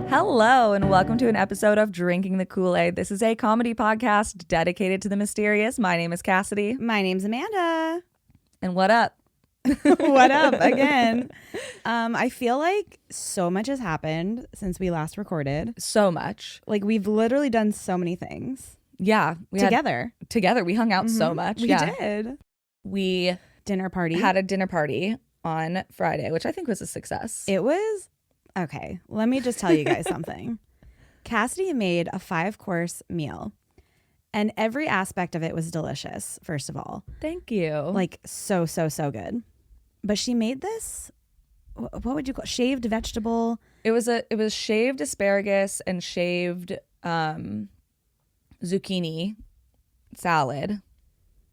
Hello, and welcome to an episode of Drinking the Kool-Aid. This is a comedy podcast dedicated to the mysterious. My name is Cassidy. My name's Amanda. And what up? What up again? I feel like so much has happened since we last recorded. So much. Like we've literally done so many things. Yeah. Together. We hung out so much. We did. We had a dinner party on Friday, which I think was a success. It was. Okay, let me just tell you guys something. Cassidy made a 5-course meal, and every aspect of it was delicious, first of all. Thank you. Like, so good. But she made this, what would you call it? Shaved vegetable? It was shaved asparagus and shaved zucchini salad.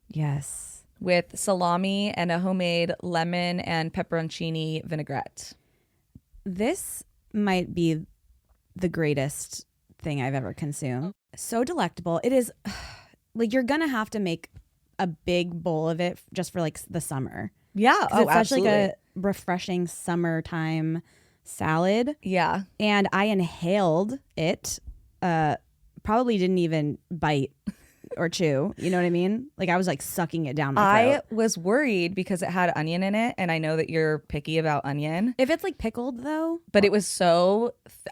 Yes. With salami and a homemade lemon and pepperoncini vinaigrette. This might be the greatest thing I've ever consumed. So delectable. It is like you're going to have to make a big bowl of it just for like the summer. Yeah. It's such absolutely. like a refreshing summertime salad. Yeah. And I inhaled it. Probably didn't even bite or chew. You know what I mean? Like I was like sucking it down my throat. I was worried because it had onion in it, and I know that you're picky about onion. If it's like pickled though. But it was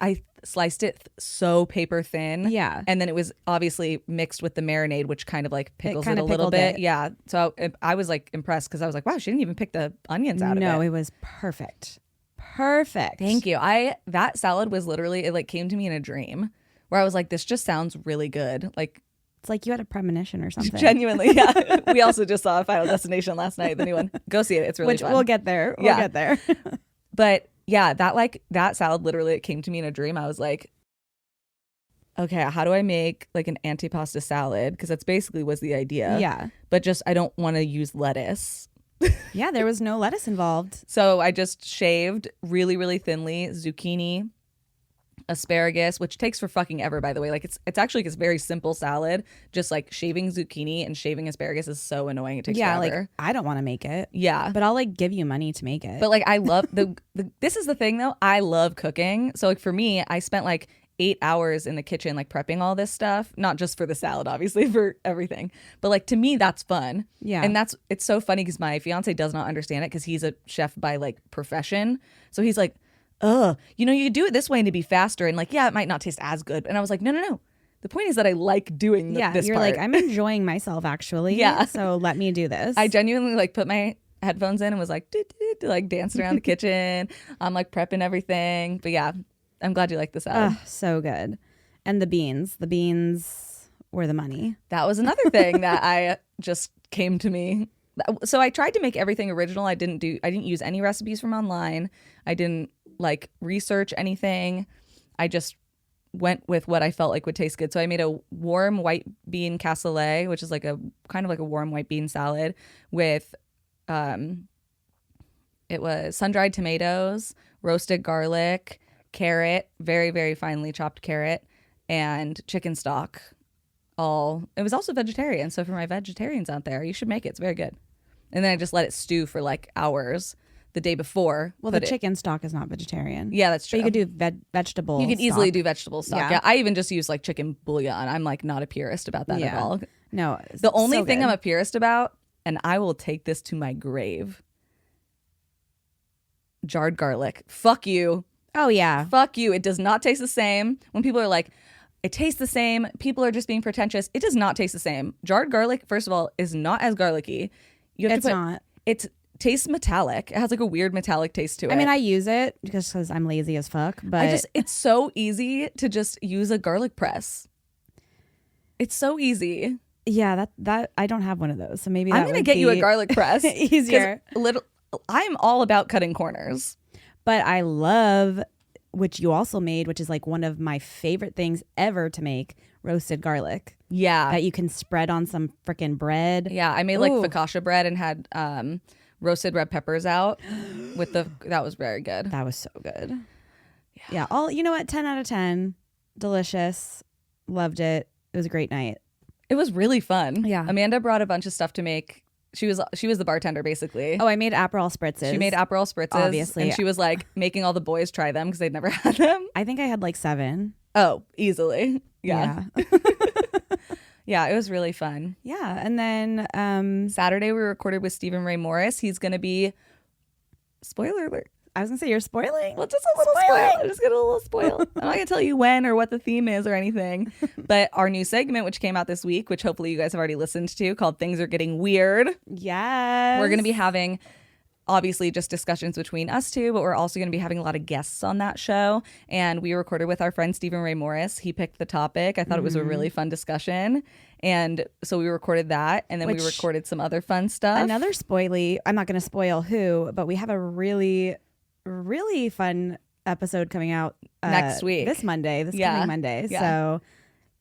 I sliced it so paper thin. Yeah. And then it was obviously mixed with the marinade, which kind of like pickles it a little pickled bit. it. Yeah. So I was like impressed because I was like, wow, she didn't even pick the onions out of it. No, it was perfect. Perfect. Thank you. That salad was literally, it like came to me in a dream where I was like, this just sounds really good. Like, it's like you had a premonition or something. genuinely, yeah. We also just saw Final Destination last night, the new one. Go see it. It's really fun. We'll get there. We'll get there. But yeah, that salad literally, it came to me in a dream. I was like, okay, how do I make like an antipasta salad? Because that's basically was the idea. Yeah. But just I don't want to use lettuce. Yeah, there was no lettuce involved. So I just shaved really, really thinly zucchini, asparagus, which takes for fucking ever, by the way. Like it's actually like, it's very simple salad. Just like shaving zucchini and shaving asparagus is so annoying. It takes forever. Like I don't want to make it. Yeah. But I'll like give you money to make it. But like I love this is the thing though. I love cooking. So like for me, I spent like 8 hours in the kitchen like prepping all this stuff, not just for the salad, obviously, for everything. But like to me, that's fun. Yeah. And it's so funny because my fiance does not understand it because he's a chef by like profession. So he's like, you do it this way and to be faster. And like, yeah, it might not taste as good. And I was like, no. The point is that I like doing this you're part. like, I'm enjoying myself actually. Yeah. So let me do this. I genuinely like put my headphones in and was like, like dancing around the kitchen. I'm like prepping everything. But yeah, I'm glad you like the salad. So good. And the beans were the money. That was another thing that I just came to me. So I tried to make everything original. I didn't use any recipes from online. I didn't like research anything. I just went with what I felt like would taste good. So I made a warm white bean cassoulet, which is like a kind of like a warm white bean salad with it was sun-dried tomatoes, roasted garlic, carrot, very, very finely chopped carrot, and chicken stock. It was also vegetarian. So for my vegetarians out there, you should make it. It's very good. And then I just let it stew for like hours the day before. Well, the chicken stock is not vegetarian. Yeah, that's true. But you could do vegetable. You can easily do vegetable stock. Yeah. I even just use like chicken bouillon. I'm like not a purist about that at all. No. The only thing I'm a purist about, and I will take this to my grave, jarred garlic. Fuck you. Oh, yeah. Fuck you. It does not taste the same. When people are like, it tastes the same, people are just being pretentious. It does not taste the same. Jarred garlic, first of all, is not as garlicky. It's not. It tastes metallic. It has like a weird metallic taste to it. I mean, I use it because I'm lazy as fuck, but it's so easy to just use a garlic press. It's so easy. Yeah, that I don't have one of those. So maybe I'm going to get you a garlic press. Easier. I'm all about cutting corners. But I love, which you also made, which is like one of my favorite things ever to make, roasted garlic. Yeah. That you can spread on some freaking bread. Yeah, I made like focaccia bread and had roasted red peppers out that was very good. That was so good. Yeah. You know what? 10 out of 10. Delicious. Loved it. It was a great night. It was really fun. Yeah. Amanda brought a bunch of stuff to make. She was the bartender basically. Oh, I made Aperol spritzes. She made Aperol spritzes, obviously, and she was like making all the boys try them because they'd never had them. I think I had like 7. Oh, easily. Yeah. Yeah, it was really fun. Yeah. And then Saturday we recorded with Stephen Ray Morris. He's gonna be, spoiler alert. I was gonna say you're spoiling. Well, just a little spoil. I'm just gonna a little spoil. I'm not gonna tell you when or what the theme is or anything. But our new segment, which came out this week, which hopefully you guys have already listened to, called "Things Are Getting Weird." Yes. We're gonna be having, obviously, just discussions between us two, but we're also gonna be having a lot of guests on that show. And we recorded with our friend Stephen Ray Morris. He picked the topic. I thought it was a really fun discussion. And so we recorded that, and then we recorded some other fun stuff. Another spoily. I'm not gonna spoil who, but we have a really fun episode coming out next week, this coming Monday. Yeah. So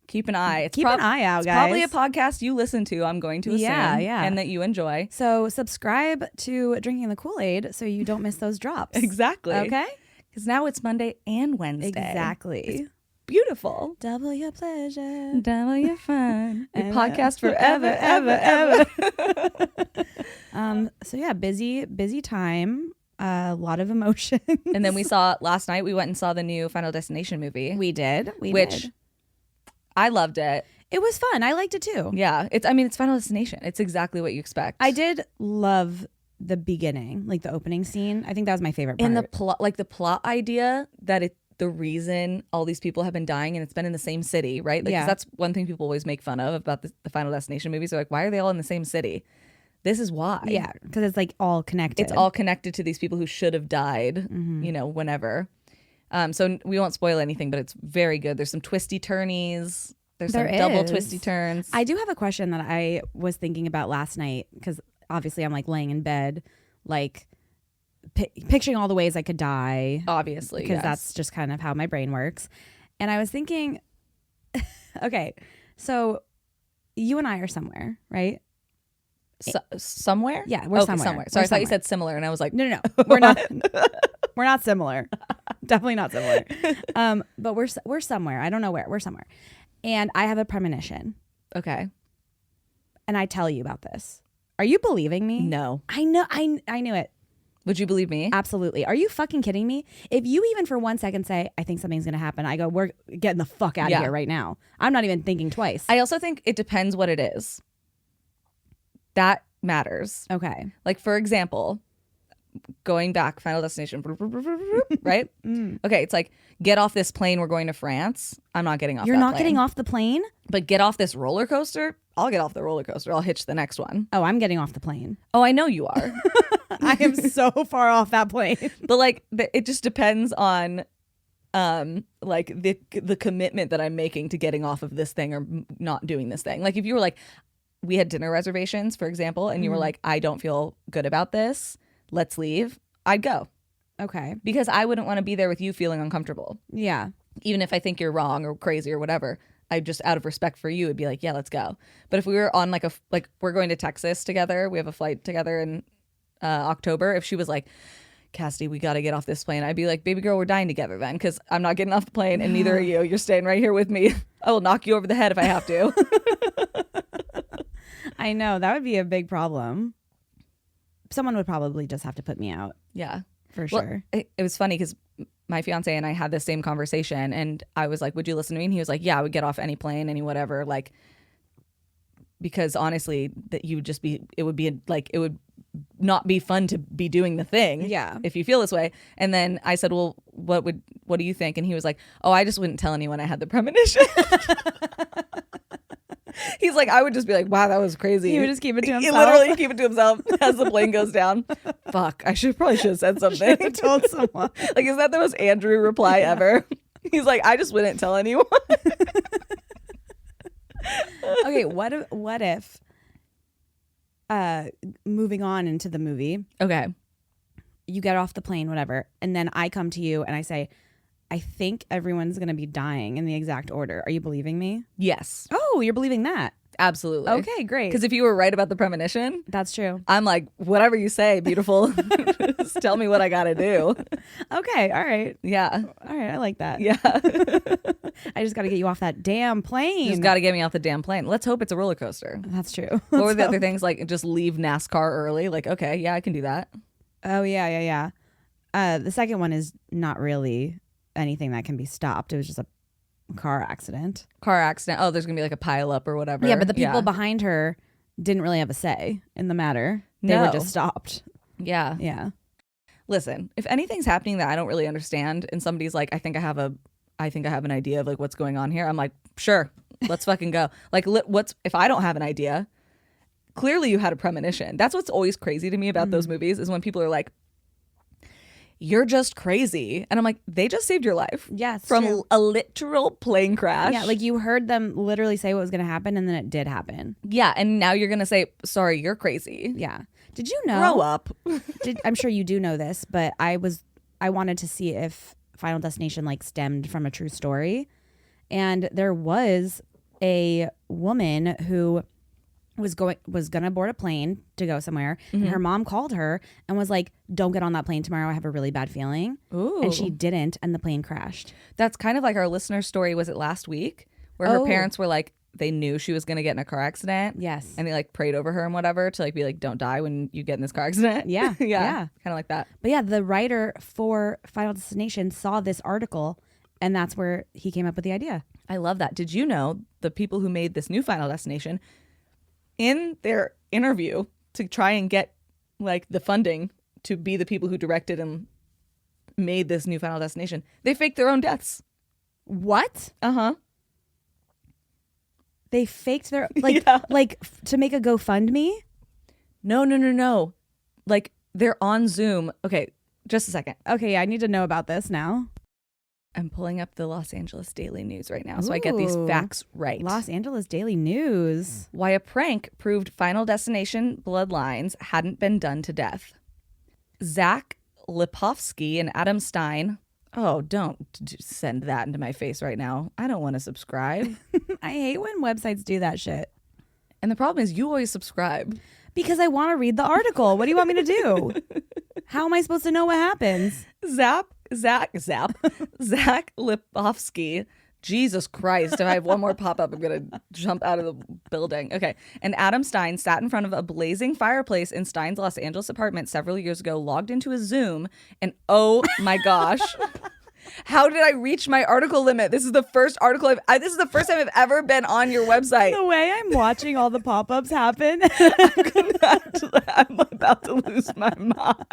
keep an eye. Keep an eye out, it's guys. Probably a podcast you listen to, I'm going to assume, yeah, and that you enjoy. So subscribe to Drinking the Kool-Aid so you don't miss those drops. Exactly. Okay. Because now it's Monday and Wednesday. Exactly. It's beautiful. Double your pleasure. Double your fun. We podcast forever, ever. So yeah, busy time. A lot of emotion. And then last night we went and saw the new Final Destination movie. We did. Which I loved it. It was fun. I liked it too. Yeah. It's Final Destination. It's exactly what you expect. I did love the beginning, like the opening scene. I think that was my favorite part. And the plot idea that the reason all these people have been dying and it's been in the same city, right? Like, 'cause that's one thing people always make fun of about the Final Destination movies. They're like, why are they all in the same city? This is why. Yeah, because it's like all connected. It's all connected to these people who should have died, whenever. So we won't spoil anything, but it's very good. There's some twisty turnies. There's some double twisty turns. I do have a question that I was thinking about last night, because obviously I'm like laying in bed, like picturing all the ways I could die. Obviously, because that's just kind of how my brain works. And I was thinking, okay, so you and I are somewhere, right? Somewhere? Yeah, we're somewhere. So I thought you said similar, and I was like, no, we're not. We're not similar. Definitely not similar. But we're somewhere. I don't know where. We're somewhere, and I have a premonition. Okay. And I tell you about this. Are you believing me? No. I know. I knew it. Would you believe me? Absolutely. Are you fucking kidding me? If you even for 1 second say, I think something's going to happen, I go, we're getting the fuck out of here right now. I'm not even thinking twice. I also think it depends what it is. That matters. Okay. Like, for example, going back, Final Destination, right? Okay, it's like, get off this plane, we're going to France. I'm not getting off You're that not plane. getting off the plane? But get off this roller coaster? I'll get off the roller coaster. I'll hitch the next one. Oh, I'm getting off the plane. Oh, I know you are. I am so far off that plane. But like, it just depends on like the commitment that I'm making to getting off of this thing or not doing this thing. Like, if you were like, we had dinner reservations, for example, and you were like, I don't feel good about this, let's leave, I'd go. Okay. Because I wouldn't want to be there with you feeling uncomfortable. Yeah. Even if I think you're wrong or crazy or whatever, I just, out of respect for you, would be like, yeah, let's go. But if we were on like we're going to Texas together, we have a flight together in October. If she was like, Cassidy, we got to get off this plane, I'd be like, baby girl, we're dying together then, because I'm not getting off the plane and neither are you. You're staying right here with me. I will knock you over the head if I have to. I know, that would be a big problem. Someone would probably just have to put me out. Yeah. For sure. It was funny because my fiance and I had this same conversation, and I was like, would you listen to me? And he was like, yeah, I would get off any plane, any whatever. Like, because honestly, that you would just be, it would not be fun to be doing the thing. Yeah. If you feel this way. And then I said, well, what do you think? And he was like, oh, I just wouldn't tell anyone I had the premonition. He's like, I would just be like, wow, that was crazy. He would just keep it to himself. He literally keep it to himself as the plane goes down. Fuck, I probably should have said something. Have told someone. Like, is that the most Andrew reply ever? He's like, I just wouldn't tell anyone. Okay, what if moving on into the movie. Okay. You get off the plane, whatever, and then I come to you and I say, I think everyone's going to be dying in the exact order. Are you believing me? Yes. Oh, you're believing that? Absolutely. Okay, great. Because if you were right about the premonition, that's true. I'm like, whatever you say, beautiful. Just tell me what I got to do. Okay. All right. Yeah. All right. I like that. Yeah. I just got to get you off that damn plane. You just got to get me off the damn plane. Let's hope it's a roller coaster. That's true. What were the other things? Like just leave NASCAR early. Like, okay, yeah, I can do that. Oh, yeah. The second one is not really anything that can be stopped. It was just a car accident. Oh, there's going to be like a pile up or whatever. Yeah, but the people behind her didn't really have a say in the matter. They were just stopped. Yeah. Yeah. Listen, if anything's happening that I don't really understand and somebody's like, I think I have an idea of like what's going on here. I'm like, sure, let's fucking go. Like, if I don't have an idea, clearly you had a premonition. That's what's always crazy to me about those movies is when people are like, you're just crazy. And I'm like, they just saved your life. Yes. From a literal plane crash. Yeah, like you heard them literally say what was going to happen and then it did happen. Yeah, and now you're going to say, sorry, you're crazy. Yeah. Did you know? Grow up. I'm sure you do know this, but I wanted to see if Final Destination like stemmed from a true story. And there was a woman who was gonna board a plane to go somewhere, and her mom called her and was like, don't get on that plane tomorrow, I have a really bad feeling. Ooh. And she didn't, and the plane crashed. That's kind of like our listener story, was it last week, where her parents were like, they knew she was gonna get in a car accident. Yes. And they like prayed over her and whatever to like be like, don't die when you get in this car accident. Yeah. Yeah. Kind of like that. But yeah, the writer for Final Destination saw this article, and that's where he came up with the idea. I love that. Did you know the people who made this new Final Destination, in their interview to try and get like the funding to be the people who directed and made this new Final Destination, they faked their own deaths. What? Uh-huh. They faked their to make a GoFundMe? No. Like they're on Zoom. Okay, just a second. Okay, yeah, I need to know about this now. I'm pulling up the Los Angeles Daily News right now so I get these facts right. Los Angeles Daily News. Why a prank proved Final Destination bloodlines hadn't been done to death. Zach Lipovsky and Adam Stein. Oh, don't send that into my face right now. I don't want to subscribe. I hate when websites do that shit. And the problem is you always subscribe. Because I want to read the article. What do you want me to do? How am I supposed to know what happens? Zach Lipovsky. Jesus Christ. If I have one more pop up, I'm going to jump out of the building. Okay. And Adam Stein sat in front of a blazing fireplace in Stein's Los Angeles apartment several years ago, logged into a Zoom, and oh my gosh. How did I reach my article limit? This is the first article this is the first time I've ever been on your website. The way I'm watching all the pop-ups happen. I'm about to lose my mind.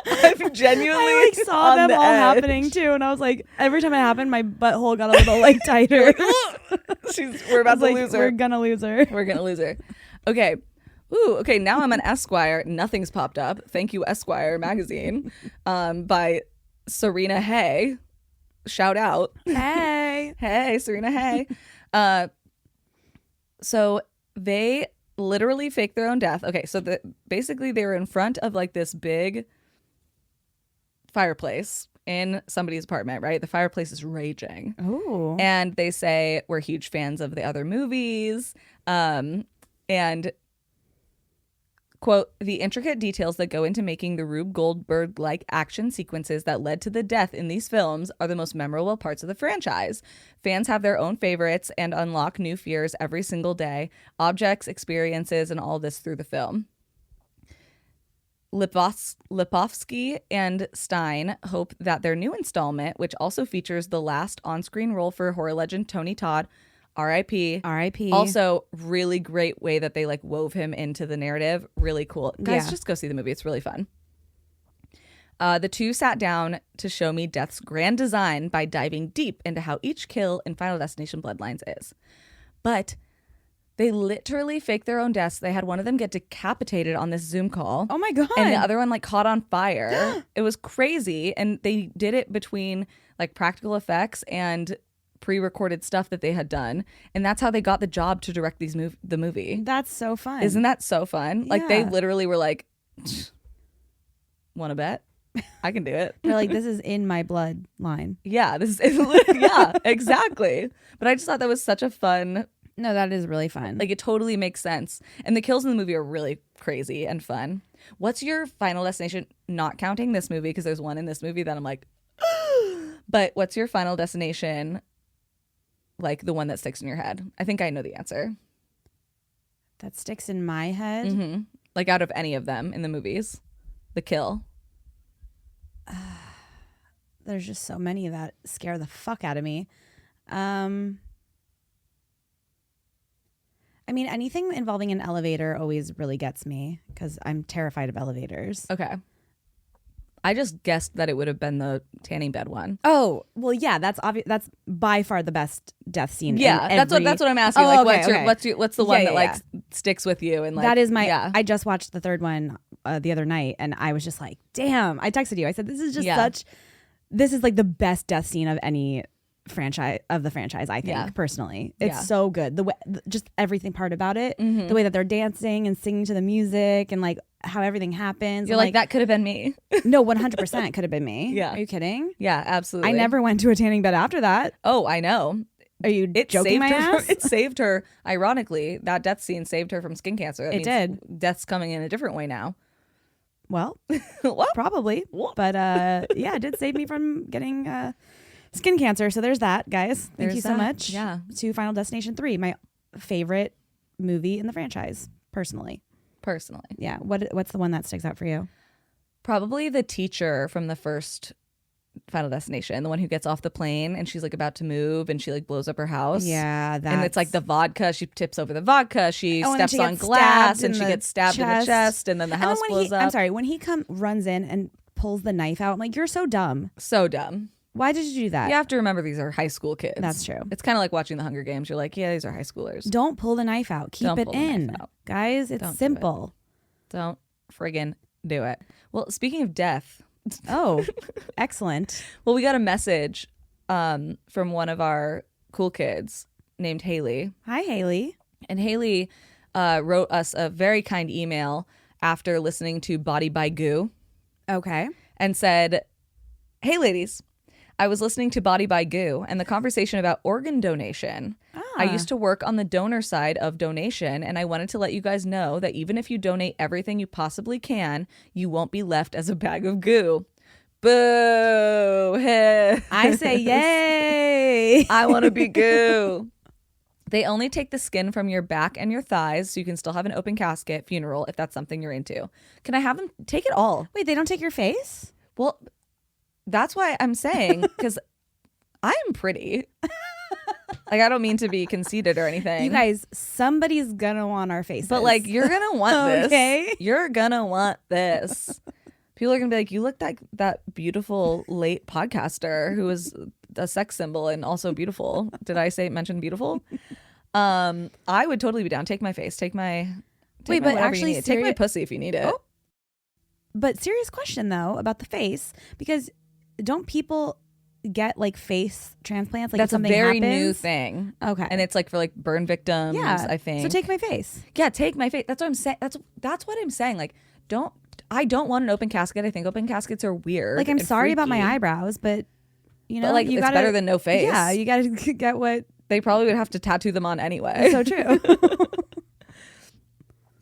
I'm genuinely I like saw on them the all edge. happening too, and I was like, every time it happened, my butthole got a little like tighter. We're about to lose her. We're gonna lose her. We're gonna lose her. Okay. Ooh, okay, now I'm on Esquire. Nothing's popped up. Thank you, Esquire magazine. By Serena Hay. Shout out. Hey. Hey, Serena Hay. So they literally faked their own death. Okay, so basically they were in front of like this big fireplace in somebody's apartment, right? The fireplace is raging. Ooh. And they say, we're huge fans of the other movies. And quote, the intricate details that go into making the Rube Goldberg-like action sequences that led to the death in these films are the most memorable parts of the franchise. Fans have their own favorites and unlock new fears every single day, objects, experiences, and all this through the film. Lipovsky and Stein hope that their new installment, which also features the last on-screen role for horror legend Tony Todd, R.I.P. R.I.P. Also, really great way that they like wove him into the narrative. Really cool. Guys, Yeah. just go see the movie. It's really fun. The two sat down to show me Death's grand design by diving deep into how each kill in Final Destination Bloodlines is. But they literally faked their own deaths. They had one of them get decapitated on this Zoom call. Oh my God. And the other one like caught on fire. It was crazy. And they did it between like practical effects and pre-recorded stuff that they had done, and that's how they got the job to direct the movie. That's so fun. Isn't that so fun? Like they Yeah. literally were like, want to bet? I can do it. They're like, this is in my bloodline. Yeah, this is yeah, exactly. But I just thought that was such a fun, No, that is really fun. like it totally makes sense. And the kills in the movie are really crazy and fun. What's your Final Destination, not counting this movie because there's one in this movie that I'm like, But what's your final destination? Like the one that sticks in your head. I think I know the answer. That sticks in my head. Mm-hmm. Like out of any of them in the movies, the kill. There's just so many that scare the fuck out of me. I mean, anything involving an elevator always really gets me because I'm terrified of elevators. Okay. I just guessed that it would have been the tanning bed one. Oh, well, yeah, that's obvious. That's by far the best death scene. Yeah, that's what I'm asking. Oh, like, okay, what's the one that sticks with you? And like that is my. Yeah. I just watched the third one the other night, and I was just like, damn. I texted you. I said, this is just such. This is like the best death scene of any franchise I think personally. It's so good. The way, just everything part about it, the way that they're dancing and singing to the music, and like how everything happens. You're like that could have been me. No, 100% could have been me. Yeah. Are you kidding? Yeah, absolutely. I never went to a tanning bed after that. Oh, I know. Are you joking my ass? It saved her. Ironically, that death scene saved her from skin cancer. It did. Death's coming in a different way now. Well, well probably. But yeah, it did save me from getting skin cancer. So there's that, guys. Thank you so much. Yeah. To Final Destination 3, my favorite movie in the franchise, personally. Yeah. What's the one that sticks out for you? Probably the teacher from the first Final Destination, the one who gets off the plane and she's like about to move and she like blows up her house. Yeah, and it's like the vodka. She tips over the vodka. She steps on glass and she gets stabbed in the chest, and then the house blows up. I'm sorry, when he runs in and pulls the knife out, I'm like, you're so dumb. So dumb. Why did you do that? You have to remember these are high school kids. That's true. It's kind of like watching the Hunger Games. You're like, yeah, these are high schoolers. Don't pull the knife out. Keep it in, guys. It's simple. Don't friggin' do it. Well, speaking of death. Oh, excellent. Well, we got a message from one of our cool kids named Haley. Hi, Haley. And Haley wrote us a very kind email after listening to Body by Goo. Okay. And said, hey, ladies, I was listening to Body by Goo and the conversation about organ donation. I used to work on the donor side of donation, and I wanted to let you guys know that even if you donate everything you possibly can, you won't be left as a bag of goo. Boo! I say yay! I want to be goo. They only take the skin from your back and your thighs, so you can still have an open casket funeral if that's something you're into. Can I have them take it all? Wait, they don't take your face? Well, that's why I'm saying, because I am pretty. Like, I don't mean to be conceited or anything. You guys, somebody's gonna want our faces. But like, you're gonna want this. Okay. You're gonna want this. People are gonna be like, you look like that beautiful late podcaster who was a sex symbol and also beautiful. Did I mention beautiful? I would totally be down. Take my face. Take my but actually, take my pussy if you need it. Oh. But serious question though about the face, because don't people get like face transplants? Like that's a very happens? new thing. Okay. And it's like for like burn victims, I think. So take my face. Yeah, take my face. That's what I'm saying. That's what I'm saying. Like, I don't want an open casket. I think open caskets are weird. Like, I'm sorry about my eyebrows, but you know, but like, it's better than no face. Yeah, you gotta get what they probably would have to tattoo them on anyway. So true.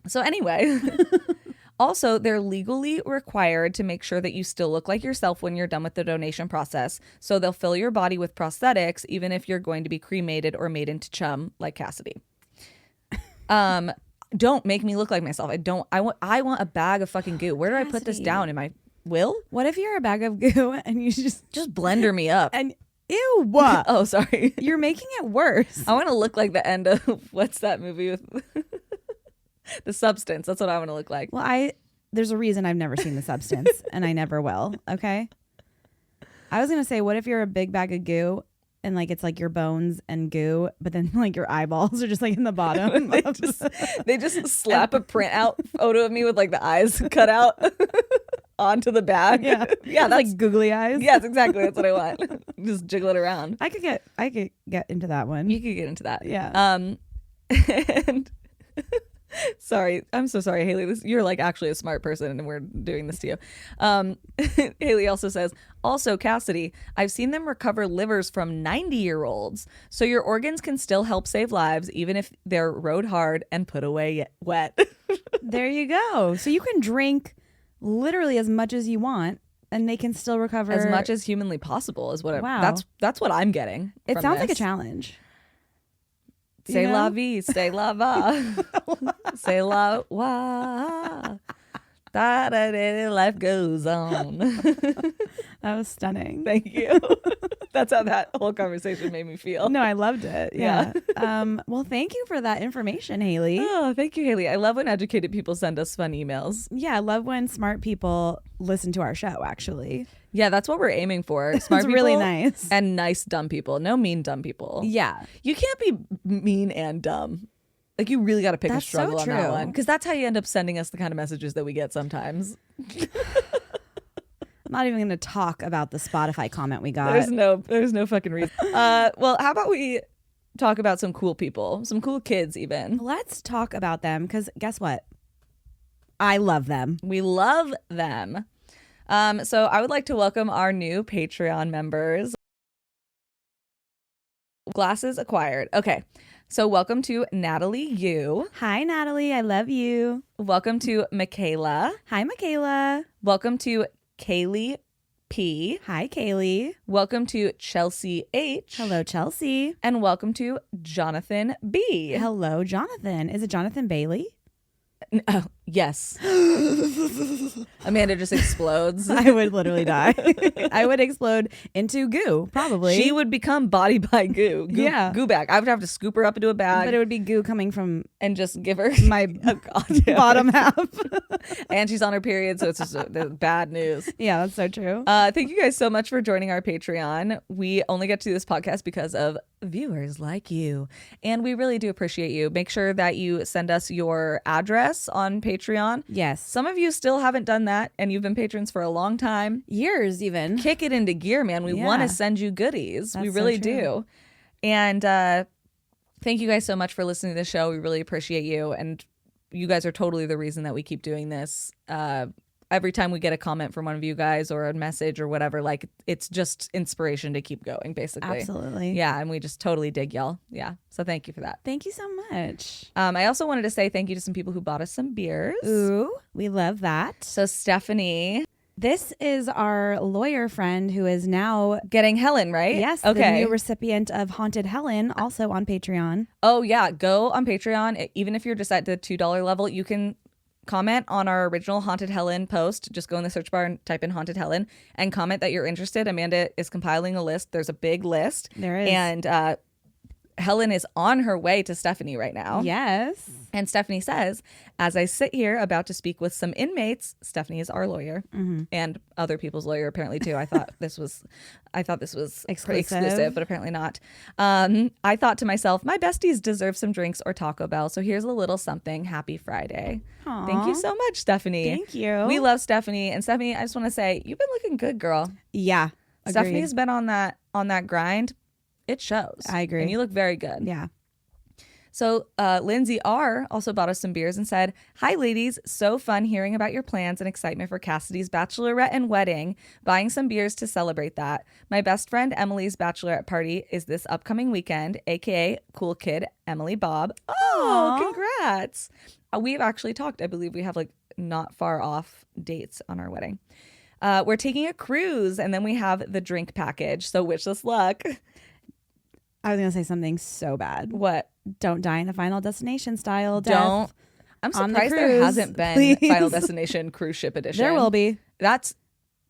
So anyway. Also, they're legally required to make sure that you still look like yourself when you're done with the donation process. So they'll fill your body with prosthetics, even if you're going to be cremated or made into chum like Cassidy. Don't make me look like myself. I want a bag of fucking goo. Where do I put this down? In my will? What if you're a bag of goo and you just blender me up? And ew, what? Oh, sorry. You're making it worse. I want to look like the end of what's that movie with The Substance. That's what I want to look like. Well, there's a reason I've never seen The Substance and I never will. Okay. I was gonna say, what if you're a big bag of goo and like it's like your bones and goo, but then like your eyeballs are just like in the bottom. they just slap a printout photo of me with like the eyes cut out onto the bag. Yeah, yeah, that's like googly eyes. Yes, exactly. That's what I want. Just jiggle it around. I could get into that one. You could get into that. Yeah. And sorry, I'm so sorry, Haley. You're like actually a smart person, and we're doing this to you. Haley also says, also Cassidy, I've seen them recover livers from 90-year-olds, so your organs can still help save lives, even if they're rode hard and put away wet. There you go. So you can drink literally as much as you want, and they can still recover as much as humanly possible is what Wow. that's what I'm getting. It from sounds like a this. challenge. C'est You know? la vie, c'est la va, c'est la wa. Da da da, life goes on. That was stunning. Thank you. That's how that whole conversation made me feel. No, I loved it. Yeah. Well, thank you for that information, Haley. Oh, thank you, Haley. I love when educated people send us fun emails. Yeah, I love when smart people listen to our show, actually. Yeah, that's what we're aiming for. Smart It's people really nice. and nice dumb people. No mean dumb people. Yeah. You can't be mean and dumb. Like, you really got to pick That's a struggle so on that true. one. Because that's how you end up sending us the kind of messages that we get sometimes. I'm not even going to talk about the Spotify comment we got. There's no fucking reason. Well, how about we talk about some cool people, some cool kids even. Let's talk about them because guess what? I love them. We love them. So I would like to welcome our new Patreon members. Glasses acquired. Okay. So welcome to Natalie Yu. Hi, Natalie. I love you. Welcome to Michaela. Hi, Michaela. Welcome to Kaylee P. Hi, Kaylee. Welcome to Chelsea H. Hello, Chelsea. And welcome to Jonathan B. Hello, Jonathan. Is it Jonathan Bailey? Oh, yes. Amanda just explodes. I would literally die. I would explode into goo, probably. She would become body by goo. Yeah. Goo bag. I would have to scoop her up into a bag But it would be goo coming from and just give her my bottom half. And she's on her period, so it's just bad news. Yeah, that's so true. Thank you guys so much for joining our Patreon. We only get to do this podcast because of viewers like you, and we really do appreciate you. Make sure that you send us your address on Patreon. Yes. Some of you still haven't done that, and you've been patrons for a long time. Years even. Kick it into gear, man. We want Yeah. to send you goodies. That's we so really true. do. And thank you guys so much for listening to the show. We really appreciate you, and you guys are totally the reason that we keep doing this. Every time we get a comment from one of you guys or a message or whatever, like, it's just inspiration to keep going, basically. Absolutely. Yeah, and we just totally dig y'all. Yeah, so thank you for that. Thank you so much. I also wanted to say thank you to some people who bought us some beers. Ooh, we love that. So Stephanie This is our lawyer friend who is now, getting Helen, right? yes, the Okay. new recipient of Haunted Helen, also on Patreon. Oh, yeah. Go on Patreon. Even if you're just at the $2 level, you can comment on our original Haunted Helen post. Just go in the search bar and type in Haunted Helen and comment that you're interested. Amanda is compiling a list. There's a big list. There is. And Helen is on her way to Stephanie right now. Yes. And Stephanie says, as I sit here about to speak with some inmates, Stephanie is our lawyer and other people's lawyer apparently too. I thought this was exclusive, but apparently not. I thought to myself, my besties deserve some drinks or Taco Bell. So here's a little something. Happy Friday. Aw. Thank you so much, Stephanie. Thank you. We love Stephanie. And Stephanie, I just want to say, you've been looking good, girl. Yeah. Agreed. Stephanie's been on that grind. It shows. I agree. And you look very good. Yeah. So Lindsay R. also bought us some beers and said, hi, ladies. So fun hearing about your plans and excitement for Cassidy's bachelorette and wedding. Buying some beers to celebrate that. My best friend Emily's bachelorette party is this upcoming weekend, a.k.a. cool kid Emily Bob. Oh, Aw. congrats. We've actually talked. I believe we have like not far off dates on our wedding. We're taking a cruise, and then we have the drink package. So wish us luck. I was going to say something so bad. What? Don't die in the Final Destination style death. Don't. I'm on the surprised there cruise, hasn't been please. Final Destination cruise ship edition. There will be. That's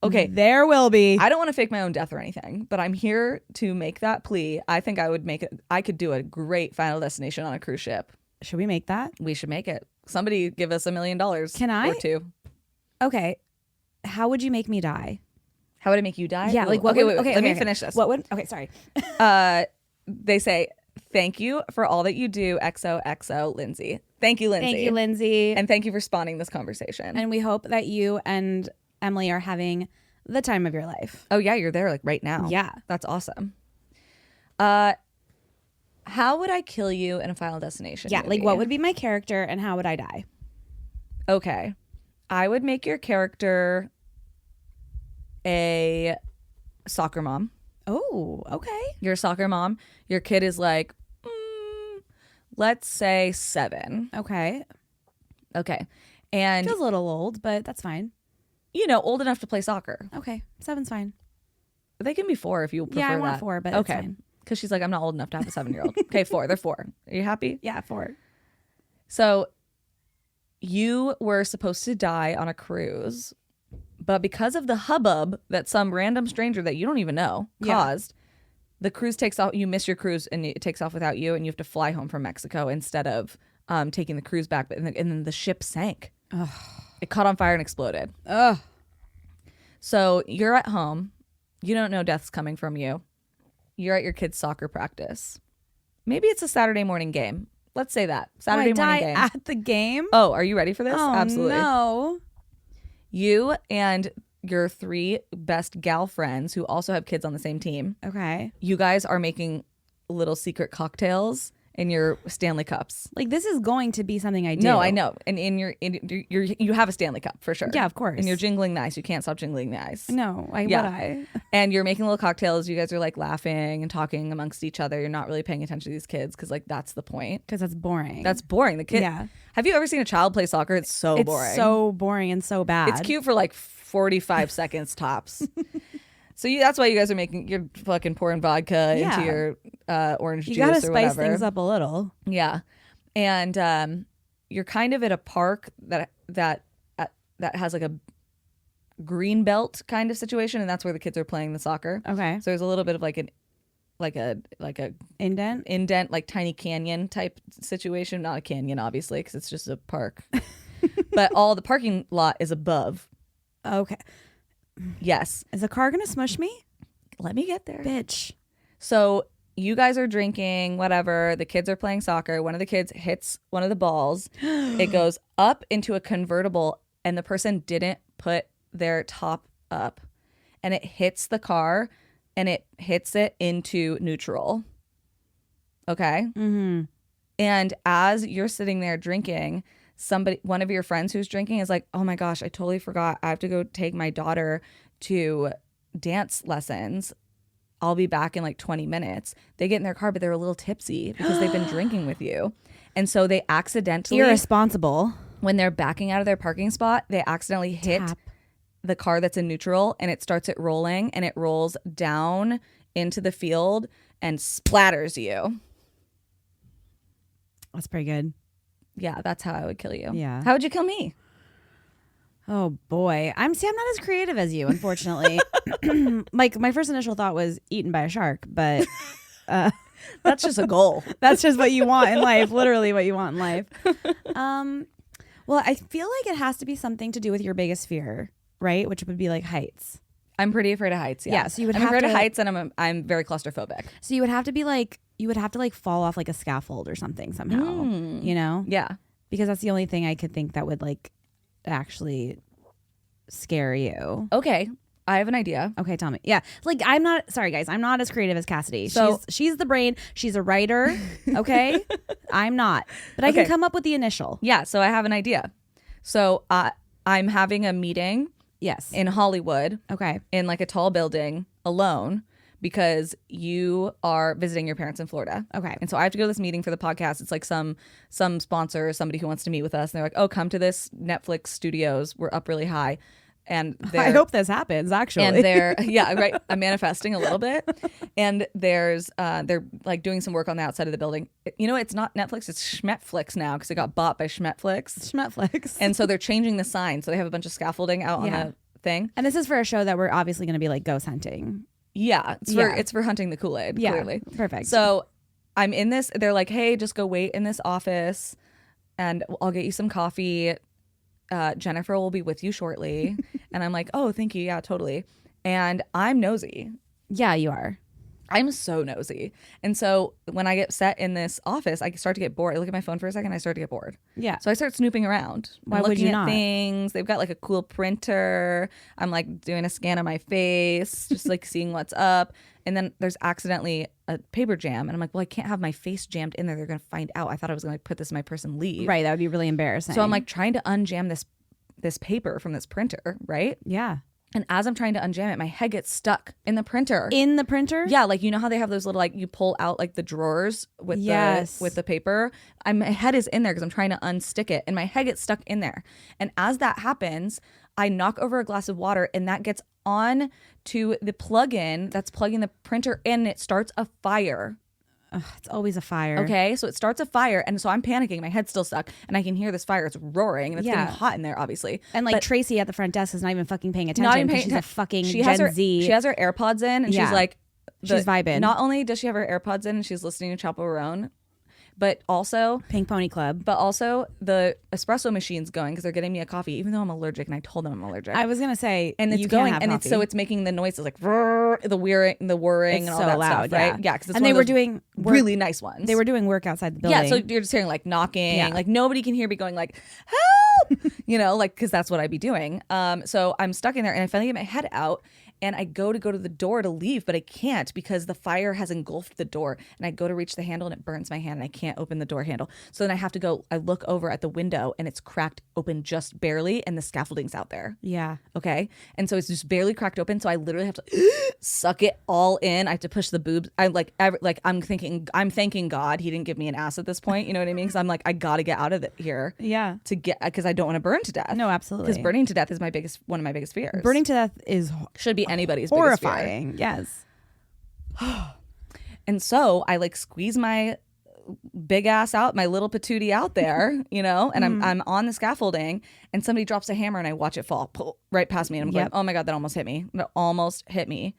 okay. There will be. I don't want to fake my own death or anything, but I'm here to make that plea. I think I would make it. I could do a great Final Destination on a cruise ship. Should we make that? We should make it. Somebody give us $1 million. Can I? Or two. Okay. How would you make me die? How would it make you die? Yeah. Like what? Okay, would, wait, okay. let me okay. finish this. What would? Okay. Sorry. They say, thank you for all that you do, XOXO, Lindsay. Thank you, Lindsay. Thank you, Lindsay. And thank you for spawning this conversation. And we hope that you and Emily are having the time of your life. Oh, yeah, you're there like right now. Yeah. That's awesome. How would I kill you in a Final Destination Yeah. movie? Like what would be my character and how would I die? Okay. I would make your character a soccer mom. Oh, okay. You're a soccer mom. Your kid is like, let's say 7. Okay. Okay. And Feels a little old, but that's fine. old enough to play soccer. Okay, 7's fine. They can be 4 if you prefer Yeah, I that. want 4, but okay. it's fine. Because she's like, I'm not old enough to have a 7-year-old. Okay, 4. They're 4. Are you happy? Yeah, 4. So you were supposed to die on a cruise, but because of the hubbub that some random stranger that you don't even know caused, the cruise takes off. You miss your cruise and it takes off without you, and you have to fly home from Mexico instead of taking the cruise back. And then the ship sank. Ugh. It caught on fire and exploded. Ugh. So you're at home. You don't know death's coming from you. You're at your kid's soccer practice. Maybe it's a Saturday morning game. Let's say that. Saturday morning game. At the game? Oh, are you ready for this? Oh, Absolutely. no. You and your 3 best gal friends who also have kids on the same team. Okay. You guys are making little secret cocktails in your Stanley cups. Like, this is going to be something I do. No, I know. And you have a Stanley cup for sure. Yeah, of course. And you're jingling nice. You can't stop jingling nice. No, would Yeah. I? And you're making little cocktails. You guys are like laughing and talking amongst each other. You're not really paying attention to these kids because like that's the point. Because that's boring. That's boring. The kid. Yeah. Have you ever seen a child play soccer? It's so boring. It's so boring and so bad. It's cute for like 45 seconds tops. So that's why you guys are you're fucking pouring vodka Yeah. into your orange juice You gotta or spice whatever. things up a little. Yeah. And you're kind of at a park that has like a green belt kind of situation, and that's where the kids are playing the soccer. Okay. So there's a little bit of like a Indent? like tiny canyon type situation. Not a canyon, obviously, because it's just a park. But all the parking lot is above. Okay. Yes. Is a car gonna smush me? Let me get there. Bitch. So you guys are drinking, whatever. The kids are playing soccer. One of the kids hits one of the balls. It goes up into a convertible, and the person didn't put their top up. And it hits the car, and it hits it into neutral. Okay? Mm-hmm. And as you're sitting there drinking, one of your friends who's drinking is like, oh my gosh, I totally forgot. I have to go take my daughter to dance lessons. I'll be back in like 20 minutes. They get in their car, but they're a little tipsy because they've been drinking with you. And so they accidentally, Irresponsible. when they're backing out of their parking spot, they accidentally hit the car that's in neutral, and it starts it rolling, and it rolls down into the field and splatters you. That's pretty good. Yeah, that's how I would kill you. Yeah. How would you kill me? Oh boy. I'm not as creative as you, unfortunately. Like, my first initial thought was eaten by a shark, but That's just a goal. that's just what you want in life. Literally what you want in life. Well, I feel like it has to be something to do with your biggest fear, right? Which would be like heights. I'm pretty afraid of heights. Yeah. So you would I'm have afraid to, of heights, and I'm very claustrophobic. So you would have to be like, you would have to like fall off like a scaffold or something somehow, you know? Yeah. Because that's the only thing I could think that would like actually scare you. Okay. I have an idea. Okay, tell me. Yeah. Like, sorry guys, I'm not as creative as Cassidy. So- she's the brain. She's a writer. Okay. I'm not. But I can Okay. come up with the initial. Yeah. So I have an idea. So I'm having a meeting Yes. in Hollywood Okay. in like a tall building alone because you are visiting your parents in Florida. Okay. And so I have to go to this meeting for the podcast. It's like some sponsor, somebody who wants to meet with us. And they're like, oh, come to this Netflix studios. We're up really high. And I hope this happens, actually. And they're, yeah, right. I'm manifesting a little bit. And they're like doing some work on the outside of the building. You know, it's not Netflix, it's Schmetflix now because it got bought by Schmetflix. Schmetflix. And so they're changing the sign. So they have a bunch of scaffolding out on the thing. And this is for a show that we're obviously going to be like ghost hunting. Yeah. It's for hunting the Kool-Aid, Yeah. clearly. Perfect. So I'm in this, they're like, hey, just go wait in this office and I'll get you some coffee. Jennifer will be with you shortly. And I'm like, oh, thank you. Yeah, totally. And I'm nosy. Yeah, you are. I'm so nosy. And so when I get set in this office, I start to get bored. I look at my phone for a second, I start to get bored. Yeah. So I start snooping around. Why I'm would looking you at not? things. They've got like a cool printer. I'm like doing a scan of my face, just like seeing what's up. And then there's accidentally a paper jam. And I'm like, well, I can't have my face jammed in there. They're going to find out. I thought I was going to put this in my purse and leave. Right. That would be really embarrassing. So I'm like trying to unjam this paper from this printer, right? yeah. And as I'm trying to unjam it, my head gets stuck in the printer. In the printer? Yeah, like you know how they have those little like you pull out like the drawers with the paper. My head is in there because I'm trying to unstick it, and my head gets stuck in there. And as that happens, I knock over a glass of water and that gets on to the plug-in that's plugging the printer and it starts a fire. Ugh, it's always a fire. Okay, so it starts a fire, and so I'm panicking. My head's still stuck, and I can hear this fire. It's roaring, and it's getting hot in there, obviously. And like Tracy at the front desk is not even fucking paying attention because she's a fucking Gen Z. She has her AirPods in, and she's like, she's vibing. Not only does she have her AirPods in, and she's listening to Chapo Roan, but also Pink Pony Club. But also the espresso machine's going because they're getting me a coffee, even though I'm allergic, and I told them I'm allergic. I was gonna say, and it's going, and it's making the noises like the whirring, and all that loud, stuff, right? Yeah, because and they were doing really nice ones. They were doing work outside the building. Yeah, so you're just hearing like knocking, like nobody can hear me going like help, like because that's what I'd be doing. So I'm stuck in there, and I finally get my head out. And I go to the door to leave, but I can't because the fire has engulfed the door. And I go to reach the handle and it burns my hand and I can't open the door handle. So then I have to go, I look over at the window and it's cracked open just barely and the scaffolding's out there. Yeah. Okay. And so it's just barely cracked open. So I literally have to suck it all in. I have to push the boobs. I'm thanking God he didn't give me an ass at this point. You know what I mean? Because I'm like, I got to get out of here. Yeah. Because I don't want to burn to death. No, absolutely. Because burning to death is one of my biggest fears. Burning to death should be anybody's horrifying. Biggest fear. Yes. And so I like squeeze my big ass out, my little patootie out there, and I'm on the scaffolding and somebody drops a hammer and I watch it fall right past me and I'm going, oh my God, that almost hit me. That almost hit me.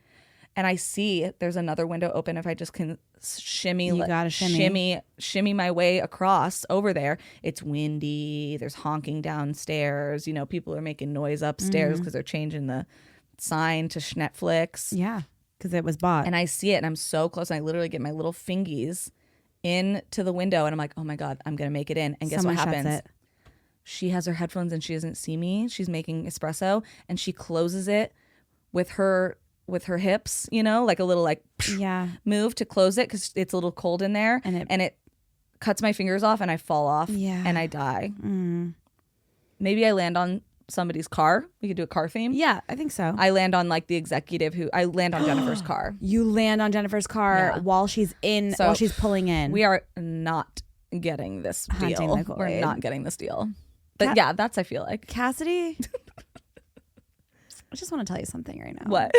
And I see there's another window open. If I just can shimmy my way across over there. It's windy. There's honking downstairs. People are making noise upstairs because they're changing the sign to Netflix. Yeah, because it was bought. And I see it and I'm so close. And I literally get my little fingies into the window and I'm like, oh my God, I'm going to make it in. And guess what happens? She has her headphones and she doesn't see me. She's making espresso and she closes it with her hips, like a little move to close it because it's a little cold in there. And it cuts my fingers off and I fall off and I die. Maybe I land on somebody's car. We could do a car theme. Yeah, I think so. I land on the executive I land on Jennifer's car. You land on Jennifer's car while she's pulling in. We are not getting this deal. We're not getting this deal. But that's I feel like. Cassidy, I just want to tell you something right now. What?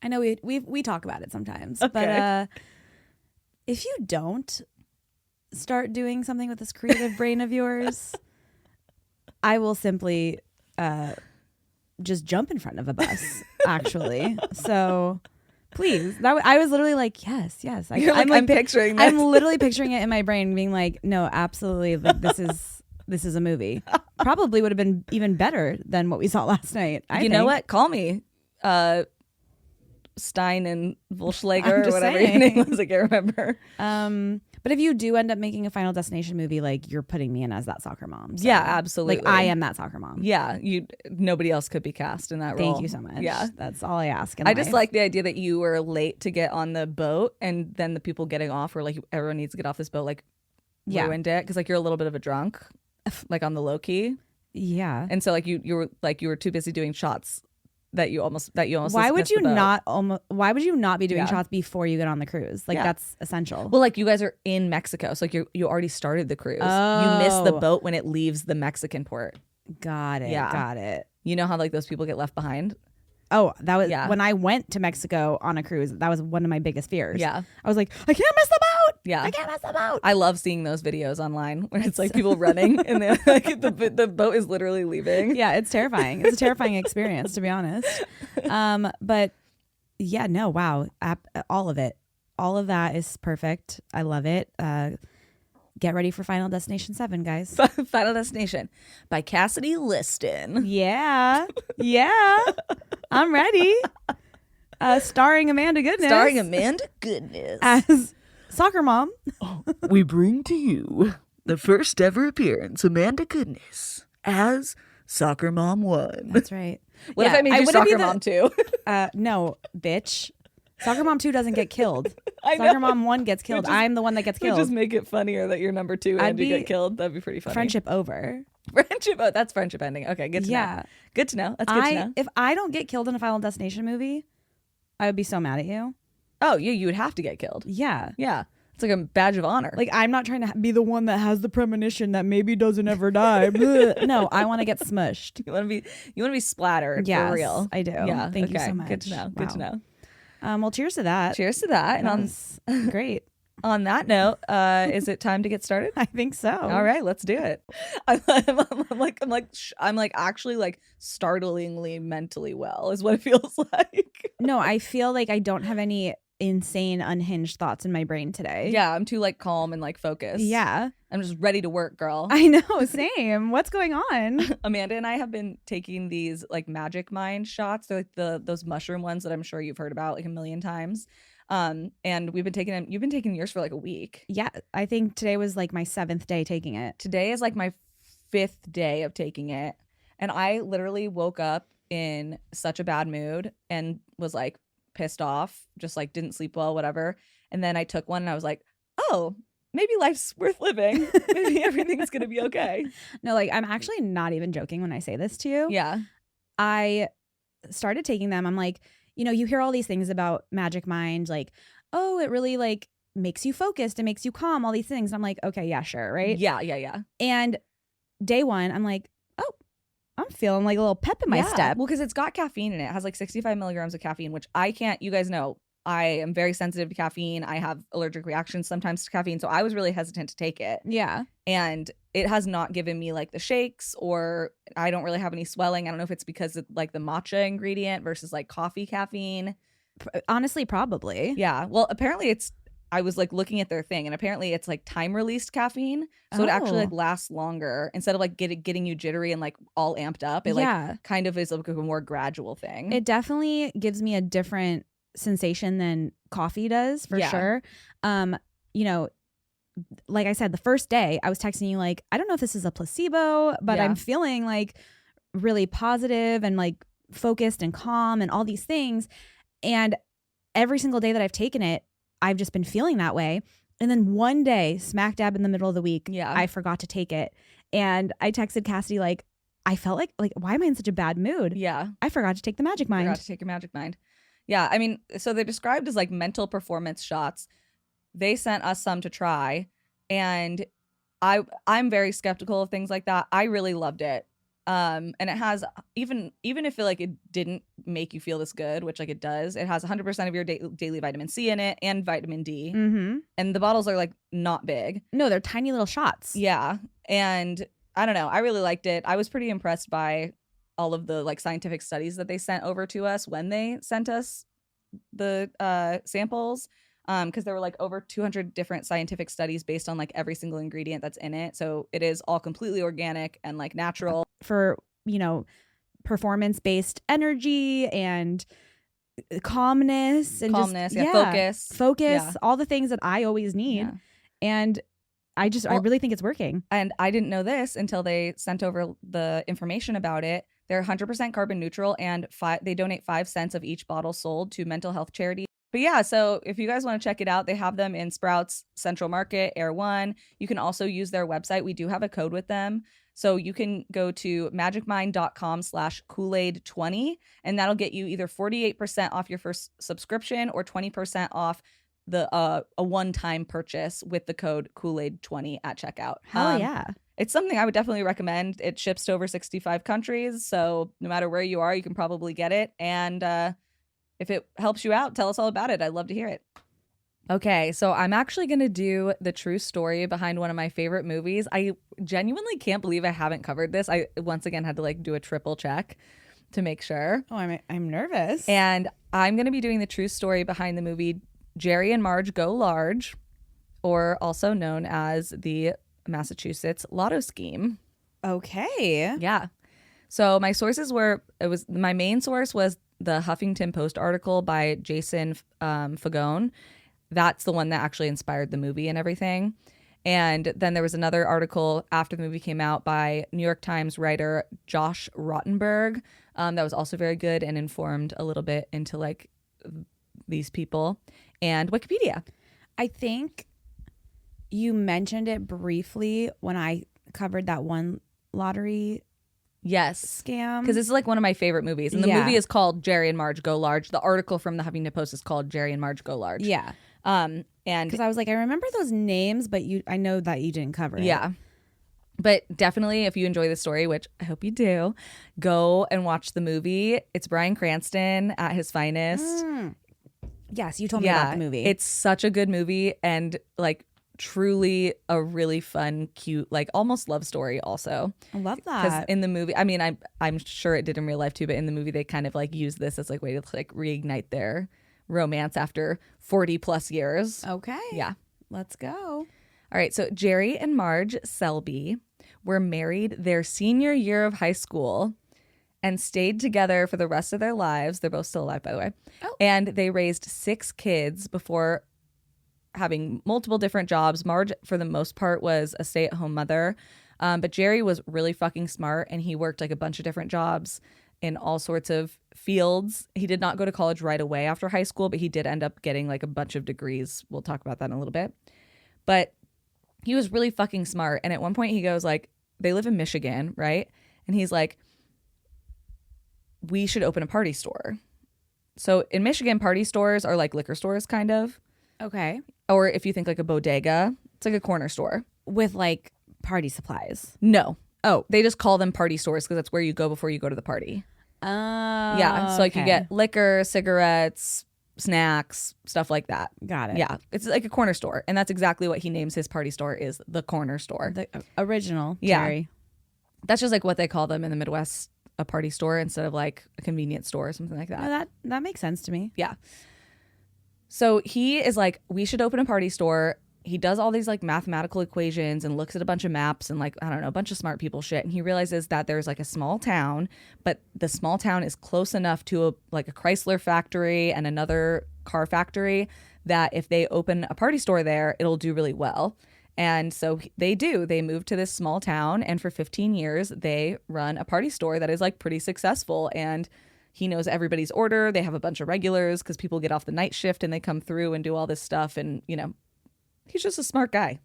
I know we talk about it sometimes, but if you don't start doing something with this creative brain of yours, I will simply just jump in front of a bus, actually. So please. I was literally like, yes. I'm picturing this. I'm literally picturing it in my brain being like, no, absolutely. This is a movie. Probably would have been even better than what we saw last night. I think. Know what? Call me. Stein and Volschlager or whatever your name was. I can't remember. But if you do end up making a Final Destination movie, you're putting me in as that soccer mom. So, yeah, absolutely. I am that soccer mom. Yeah, nobody else could be cast in that role. Thank you so much. Yeah, that's all I ask. I just like the idea that you were late to get on the boat, and then the people getting off were like, everyone needs to get off this boat. Ruined it because you're a little bit of a drunk, on the low key. Yeah, and so you were too busy doing shots. That you almost why would you not be doing shots before you get on the cruise? That's essential. Well, you guys are in Mexico, so you already started the cruise. You miss the boat when it leaves the Mexican port. Got it. Yeah. Got it. You know how those people get left behind? Oh, that was when I went to Mexico on a cruise. That was one of my biggest fears. Yeah. I was like, I can't miss the boat. Yeah. I can't miss the boat. I love seeing those videos online where it's people running and the boat is literally leaving. Yeah, it's terrifying. It's a terrifying experience, to be honest. But yeah, no, wow. All of it. All of that is perfect. I love it. Get ready for Final Destination 7, guys. Final Destination by Cassidy Liston. Yeah. Yeah. I'm ready. Starring Amanda Goodness. As soccer mom. We bring to you the first ever appearance, Amanda Goodness, as Soccer Mom 1. That's right. What if I made you Soccer Mom 2? No, bitch. Soccer Mom 2 doesn't get killed. Soccer Mom 1 gets killed. I'm the one that gets killed. Just make it funnier that you're number 2 and you get killed. That'd be pretty funny. Friendship over. That's friendship ending. Okay, good to know. Good to know. That's good to know. If I don't get killed in a Final Destination movie, I would be so mad at you. Oh, you would have to get killed. Yeah. Yeah. It's like a badge of honor. Like, I'm not trying to be the one that has the premonition that maybe doesn't ever die. No, I want to get smushed. You want to be splattered for real. I do. Yeah. Thank you so much. Good to know. Good to know. Well, cheers to that. Cheers to that. And great. On that note, is it time to get started? I think so. All right, let's do it. I'm actually like startlingly mentally well is what it feels like. No, I feel like I don't have any insane unhinged thoughts in my brain today. Yeah, I'm too like calm and like focused. Yeah. I'm just ready to work, girl. I know, same. What's going on? Amanda and I have been taking these like magic mind shots. They're like those mushroom ones that I'm sure you've heard about like a million times. And we've been taking them. You've been taking yours for like a week. Yeah, I think today was like my 7th day taking it. Today is like my 5th day of taking it. And I literally woke up in such a bad mood and was like pissed off, just like didn't sleep well, whatever. And then I took one and I was like, oh, maybe life's worth living. Maybe everything's going to be okay. No, like I'm actually not even joking when I say this to you. Yeah. I started taking them. I'm like, you know, you hear all these things about Magic Mind, like, oh, it really like makes you focused, it makes you calm, all these things. I'm like, okay, yeah, sure, right? Yeah. And day one, I'm like, oh, I'm feeling like a little pep in my step. Well, because it's got caffeine in it. It has like 65 milligrams of caffeine, which I can't, you guys know, I am very sensitive to caffeine. I have allergic reactions sometimes to caffeine. So I was really hesitant to take it. Yeah. And it has not given me like the shakes, or I don't really have any swelling. I don't know if it's because of like the matcha ingredient versus like coffee caffeine. Honestly, probably. Yeah. Well, apparently I was like looking at their thing, and apparently it's like time released caffeine. So it actually like lasts longer instead of like getting you jittery and like all amped up. It like kind of is like a more gradual thing. It definitely gives me a different sensation than coffee does for sure. You know, like I said, the first day I was texting you like, I don't know if this is a placebo, but I'm feeling like really positive and like focused and calm and all these things. And every single day that I've taken it, I've just been feeling that way. And then one day, smack dab in the middle of the week, I forgot to take it. And I texted Cassidy like, I felt like why am I in such a bad mood? Yeah. I forgot to take the Magic Mind. Forgot to take your Magic Mind. Yeah, I mean, so they're described as like mental performance shots. They sent us some to try, and I'm very skeptical of things like that. I really loved it. And it has even if it didn't make you feel this good, which like it does, it has 100% of your daily vitamin C in it and vitamin D. Mm-hmm. And the bottles are like not big. No, they're tiny little shots. Yeah, and I don't know. I really liked it. I was pretty impressed by all of the like scientific studies that they sent over to us when they sent us the samples, because there were like over 200 different scientific studies based on like every single ingredient that's in it. So it is all completely organic and like natural for, you know, performance based energy and calmness and focus, all the things that I always need. And I really think it's working. And I didn't know this until they sent over the information about it. They're 100% carbon neutral, and they donate 5 cents of each bottle sold to mental health charities. But yeah, so if you guys want to check it out, they have them in Sprouts, Central Market, Air One. You can also use their website. We do have a code with them. So you can go to magicmind.com/Kool-Aid20, and that'll get you either 48% off your first subscription or 20% off a one-time purchase with the code Kool-Aid20 at checkout. Hell yeah. It's something I would definitely recommend. It ships to over 65 countries, so no matter where you are, you can probably get it. And if it helps you out, tell us all about it. I'd love to hear it. Okay, so I'm actually going to do the true story behind one of my favorite movies. I genuinely can't believe I haven't covered this. I once again had to like do a triple check to make sure. Oh, I'm nervous. And I'm going to be doing the true story behind the movie Jerry and Marge Go Large, or also known as the Massachusetts Lotto Scheme. Okay. Yeah. So my main source was the Huffington Post article by Jason Fagone. That's the one that actually inspired the movie and everything. And then there was another article after the movie came out by New York Times writer Josh Rottenberg that was also very good and informed a little bit into like these people, and Wikipedia. I think you mentioned it briefly when I covered that one lottery scam. Because this is like one of my favorite movies. And the movie is called Jerry and Marge Go Large. The article from the Huffington Post is called Jerry and Marge Go Large. Yeah. And And Because I was like, I remember those names, but I know that you didn't cover it. yeah. But definitely, if you enjoy the story, which I hope you do, go and watch the movie. It's Bryan Cranston at his finest. Yes, you told me about the movie. It's such a good movie and like truly a really fun, cute, like almost love story also. I love Because that. in the movie, I mean, I'm sure it did in real life too, but in the movie they kind of like use this as like way to like reignite their romance after 40 plus years. Okay. Yeah. Let's go. All right. So Jerry and Marge Selbee were married their senior year of high school and stayed together for the rest of their lives. They're both still alive, by the way. Oh. And they raised 6 kids before having multiple different jobs. Marge, for the most part, was a stay-at-home mother. But Jerry was really fucking smart, and he worked like a bunch of different jobs in all sorts of fields. He did not go to college right away after high school, but he did end up getting like a bunch of degrees. We'll talk about that in a little bit. But he was really fucking smart. And at one point he goes like, they live in Michigan, right? And he's like, we should open a party store. So in Michigan, party stores are like liquor stores kind of. Okay. Or if you think like a bodega, it's like a corner store. With like party supplies. No. Oh. They just call them party stores because that's where you go before you go to the party. Oh. Yeah. So like you get liquor, cigarettes, snacks, stuff like that. Got it. Yeah. It's like a corner store. And that's exactly what he names his party store is the corner store. The original Yeah. Jerry. That's just like what they call them in the Midwest, a party store instead of like a convenience store or something like that. No, that makes sense to me. Yeah. So he is like, we should open a party store. He does all these like mathematical equations and looks at a bunch of maps and like, I don't know, a bunch of smart people shit. And he realizes that there's like a small town, but the small town is close enough to a Chrysler factory and another car factory that if they open a party store there, it'll do really well. And so they do. They move to this small town, and for 15 years, they run a party store that is like pretty successful. And he knows everybody's order. They have a bunch of regulars because people get off the night shift and they come through and do all this stuff. And, you know, he's just a smart guy.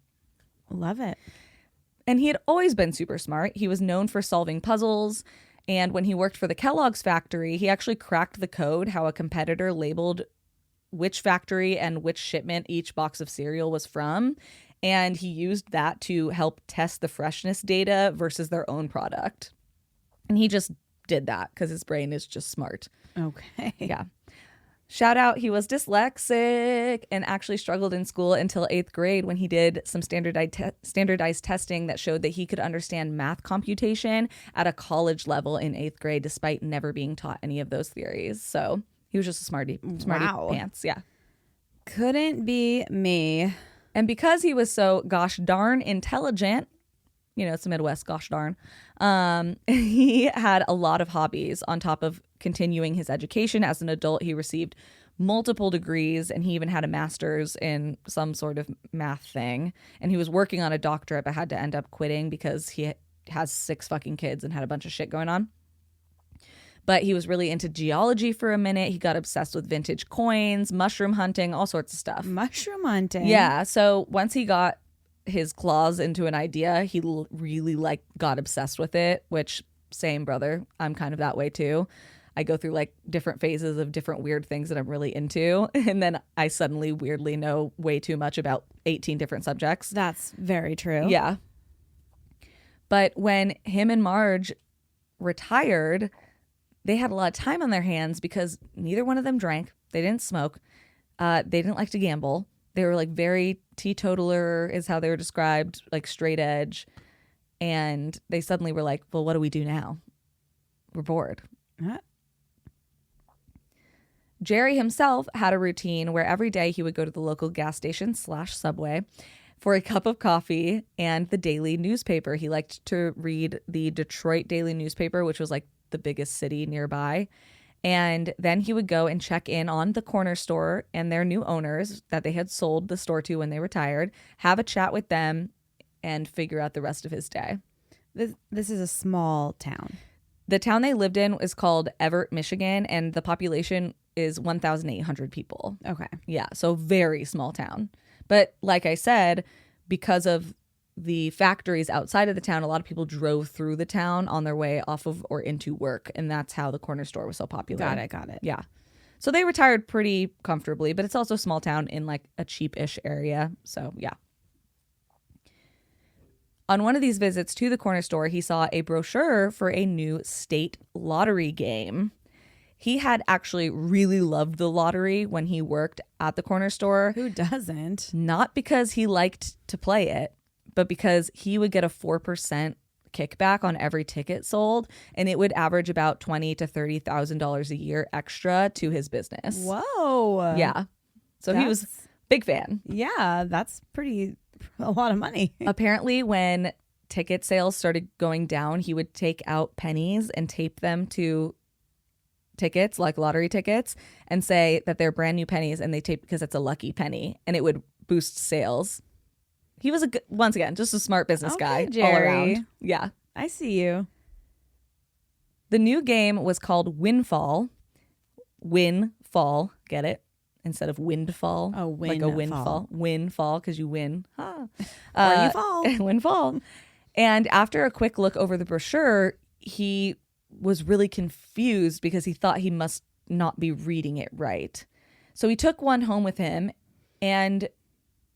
Love it. And he had always been super smart. He was known for solving puzzles. And when he worked for the Kellogg's factory, he actually cracked the code how a competitor labeled which factory and which shipment each box of cereal was from. And he used that to help test the freshness data versus their own product. And he just did that because his brain is just smart. Okay. Yeah. Shout out, he was dyslexic and actually struggled in school until 8th grade when he did some standardized testing that showed that he could understand math computation at a college level in 8th grade, despite never being taught any of those theories. So he was just a smarty Wow. pants. Yeah. Couldn't be me. And because he was so gosh darn intelligent, you know, it's the Midwest, gosh darn, he had a lot of hobbies on top of continuing his education. As an adult, he received multiple degrees, and he even had a master's in some sort of math thing. And he was working on a doctorate, but had to end up quitting because he has 6 fucking kids and had a bunch of shit going on. But he was really into geology for a minute. He got obsessed with vintage coins, mushroom hunting, all sorts of stuff. Mushroom hunting. Yeah. So once he got his claws into an idea, he really like got obsessed with it, which same, brother. I'm kind of that way too. I go through like different phases of different weird things that I'm really into. And then I suddenly weirdly know way too much about 18 different subjects. That's very true. Yeah. But when him and Marge retired, they had a lot of time on their hands because neither one of them drank. They didn't smoke. They didn't like to gamble. They were like very teetotaler is how they were described, like straight edge. And they suddenly were like, well, what do we do now? We're bored. Huh? Jerry himself had a routine where every day he would go to the local gas station / Subway for a cup of coffee and the daily newspaper. He liked to read the Detroit Daily Newspaper, which was like the biggest city nearby. And then he would go and check in on the corner store and their new owners that they had sold the store to when they retired, have a chat with them, and figure out the rest of his day. This is a small town. The town they lived in is called Everett, Michigan, and the population is 1,800 people. Okay. Yeah, so very small town. But like I said, because of the factories outside of the town, a lot of people drove through the town on their way off of or into work, and that's how the corner store was so popular. Got it. Yeah. So they retired pretty comfortably, but it's also a small town in like a cheap-ish area. So yeah. On one of these visits to the corner store, he saw a brochure for a new state lottery game. He had actually really loved the lottery when he worked at the corner store. Who doesn't? Not because he liked to play it, but because he would get a 4% kickback on every ticket sold, and it would average about $20,000 to $30,000 a year extra to his business. Whoa. Yeah. So he was big fan. Yeah, that's a lot of money. Apparently, when ticket sales started going down, he would take out pennies and tape them to tickets, like lottery tickets, and say that they're brand new pennies and they tape because it's a lucky penny, and it would boost sales. He was once again just a smart business guy Jerry. all around. Yeah. I see you. The new game was called Winfall. Winfall, get it? Instead of windfall. Oh, like a windfall. Windfall because you win. Or you fall. Windfall. And after a quick look over the brochure, he was really confused because he thought he must not be reading it right. So he took one home with him, and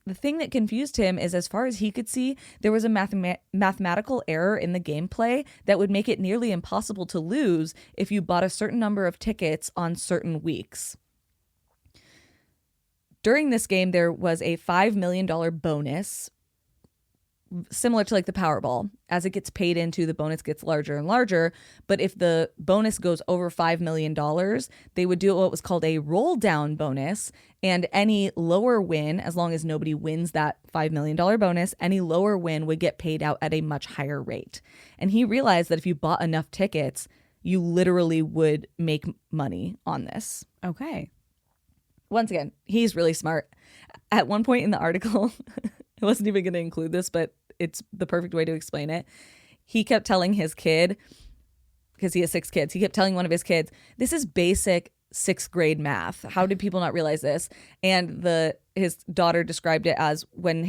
the thing that confused him is, as far as he could see, there was a mathematical error in the gameplay that would make it nearly impossible to lose if you bought a certain number of tickets on certain weeks. During this game, there was a $5 million bonus, similar to like the Powerball. As it gets paid into, the bonus gets larger and larger. But if the bonus goes over $5 million, they would do what was called a roll down bonus. And any lower win, as long as nobody wins that $5 million bonus, any lower win would get paid out at a much higher rate. And he realized that if you bought enough tickets, you literally would make money on this. Okay. Once again, he's really smart. At one point in the article, I wasn't even going to include this, but it's the perfect way to explain it. He kept telling his kid, because he has 6 kids, he kept telling one of his kids, this is basic 6th grade math. How did people not realize this? And his daughter described it as when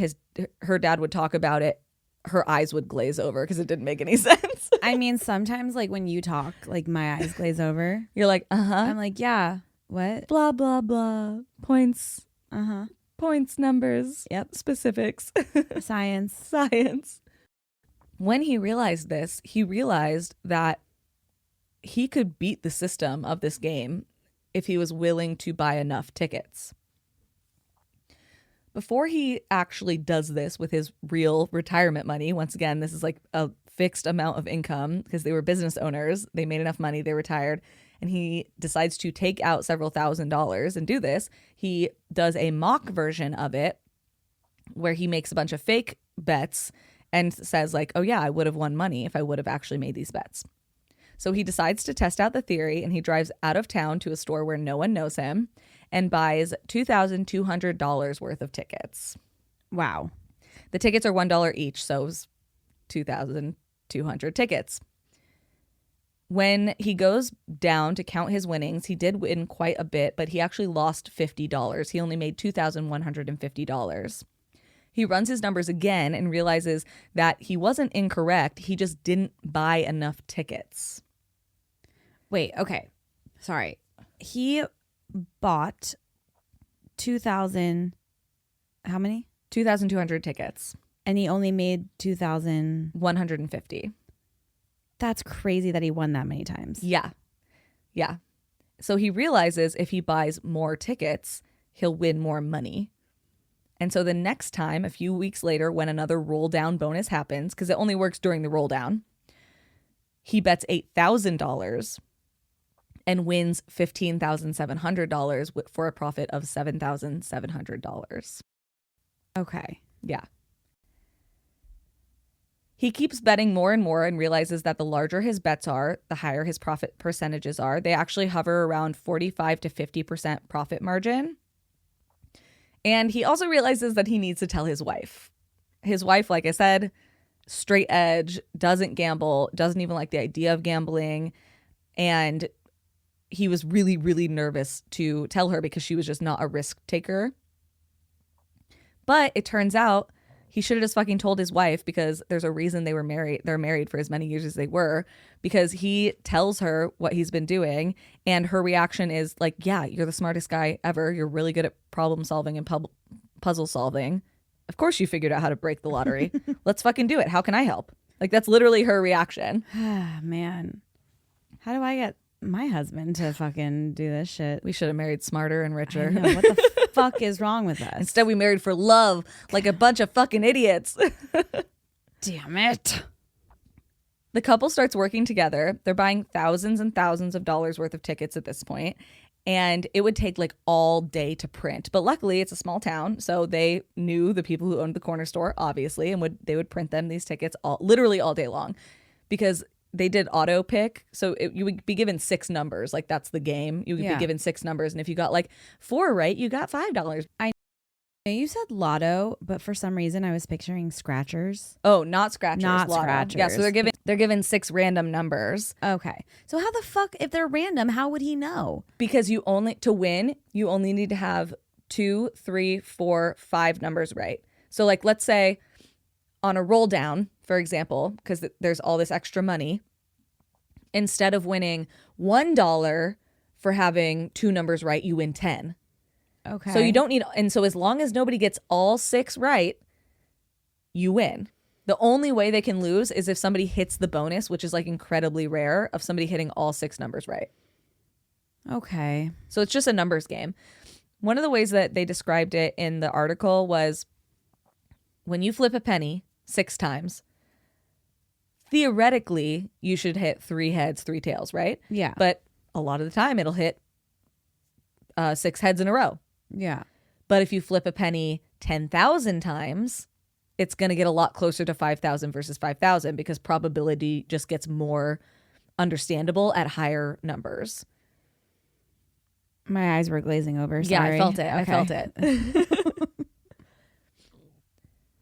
her dad would talk about it, her eyes would glaze over because it didn't make any sense. I mean, sometimes like when you talk, like my eyes glaze over. You're like, uh-huh. I'm like, yeah. What? Blah, blah, blah. Points. Uh-huh. Points, numbers. Yep. Specifics. Science. Science. When he realized this, he realized that he could beat the system of this game if he was willing to buy enough tickets. Before he actually does this with his real retirement money, once again, this is like a fixed amount of income because they were business owners. They made enough money, they retired. And he decides to take out several $1,000s and do this. He does a mock version of it where he makes a bunch of fake bets and says like, oh yeah, I would have won money if I would have actually made these bets. So he decides to test out the theory, and he drives out of town to a store where no one knows him and buys $2,200 worth of tickets. Wow. The tickets are $1 each, so it was 2,200 tickets. When he goes down to count his winnings, he did win quite a bit, but he actually lost $50. He only made $2,150. He runs his numbers again and realizes that he wasn't incorrect. He just didn't buy enough tickets. Wait, okay. Sorry. He bought 2,000, how many? 2,200 tickets. And he only made 2,000. 150. That's crazy that he won that many times. Yeah. Yeah. So he realizes if he buys more tickets, he'll win more money. And so the next time, a few weeks later, when another roll down bonus happens, because it only works during the roll down, he bets $8,000 and wins $15,700 for a profit of $7,700. Okay. Yeah. He keeps betting more and more and realizes that the larger his bets are, the higher his profit percentages are. They actually hover around 45 to 50% profit margin. And he also realizes that he needs to tell his wife. His wife, like I said, straight edge, doesn't gamble, doesn't even like the idea of gambling. And he was really, really nervous to tell her because she was just not a risk taker. But it turns out He should have just fucking told his wife, because there's a reason they were married. They're married for as many years as they were, because he tells her what he's been doing. And her reaction is like, yeah, you're the smartest guy ever. You're really good at problem solving and puzzle solving. Of course you figured out how to break the lottery. Let's fucking do it. How can I help? Like, that's literally her reaction. Man, how do I get my husband to fucking do this shit? We should have married smarter and richer. I know, what the fuck is wrong with us? Instead, we married for love, like a bunch of fucking idiots. Damn it. The couple starts working together. They're buying thousands and thousands of dollars worth of tickets at this point, and it would take like all day to print. But luckily, it's a small town, so they knew the people who owned the corner store, obviously, and they would print them these tickets literally all day long, because they did auto pick. So you would be given 6 numbers. Like, that's the game. You would be given 6 numbers. And if you got like 4 right, you got $5. I know you said lotto, but for some reason I was picturing scratchers. Oh, not scratchers. Not lotto. scratchers. Yeah, so they're given 6 random numbers. Okay. So how the fuck, if they're random, how would he know? Because to win, you only need to have 2, 3, 4, 5 numbers right. So like, let's say on a roll down, for example, because there's all this extra money, instead of winning $1 for having 2 numbers right, you win 10. Okay. So you don't need, and so as long as nobody gets all 6 right, you win. The only way they can lose is if somebody hits the bonus, which is like incredibly rare, of somebody hitting all 6 numbers right. Okay. So it's just a numbers game. One of the ways that they described it in the article was, when you flip a penny 6 times, theoretically, you should hit 3 heads, 3 tails, right? Yeah. But a lot of the time, it'll hit 6 heads in a row. Yeah. But if you flip a penny 10,000 times, it's going to get a lot closer to 5,000 versus 5,000, because probability just gets more understandable at higher numbers. My eyes were glazing over. Sorry. Yeah, I felt it. Okay. I felt it.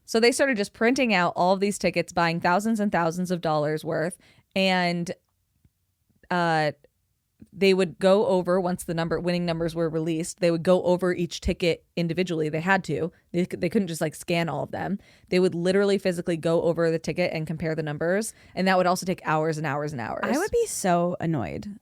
So they started just printing out all of these tickets, buying thousands and thousands of dollars worth, and they would go over, once the winning numbers were released, they would go over each ticket individually. They had to. They couldn't just like scan all of them. They would literally physically go over the ticket and compare the numbers, and that would also take hours and hours and hours. I would be so annoyed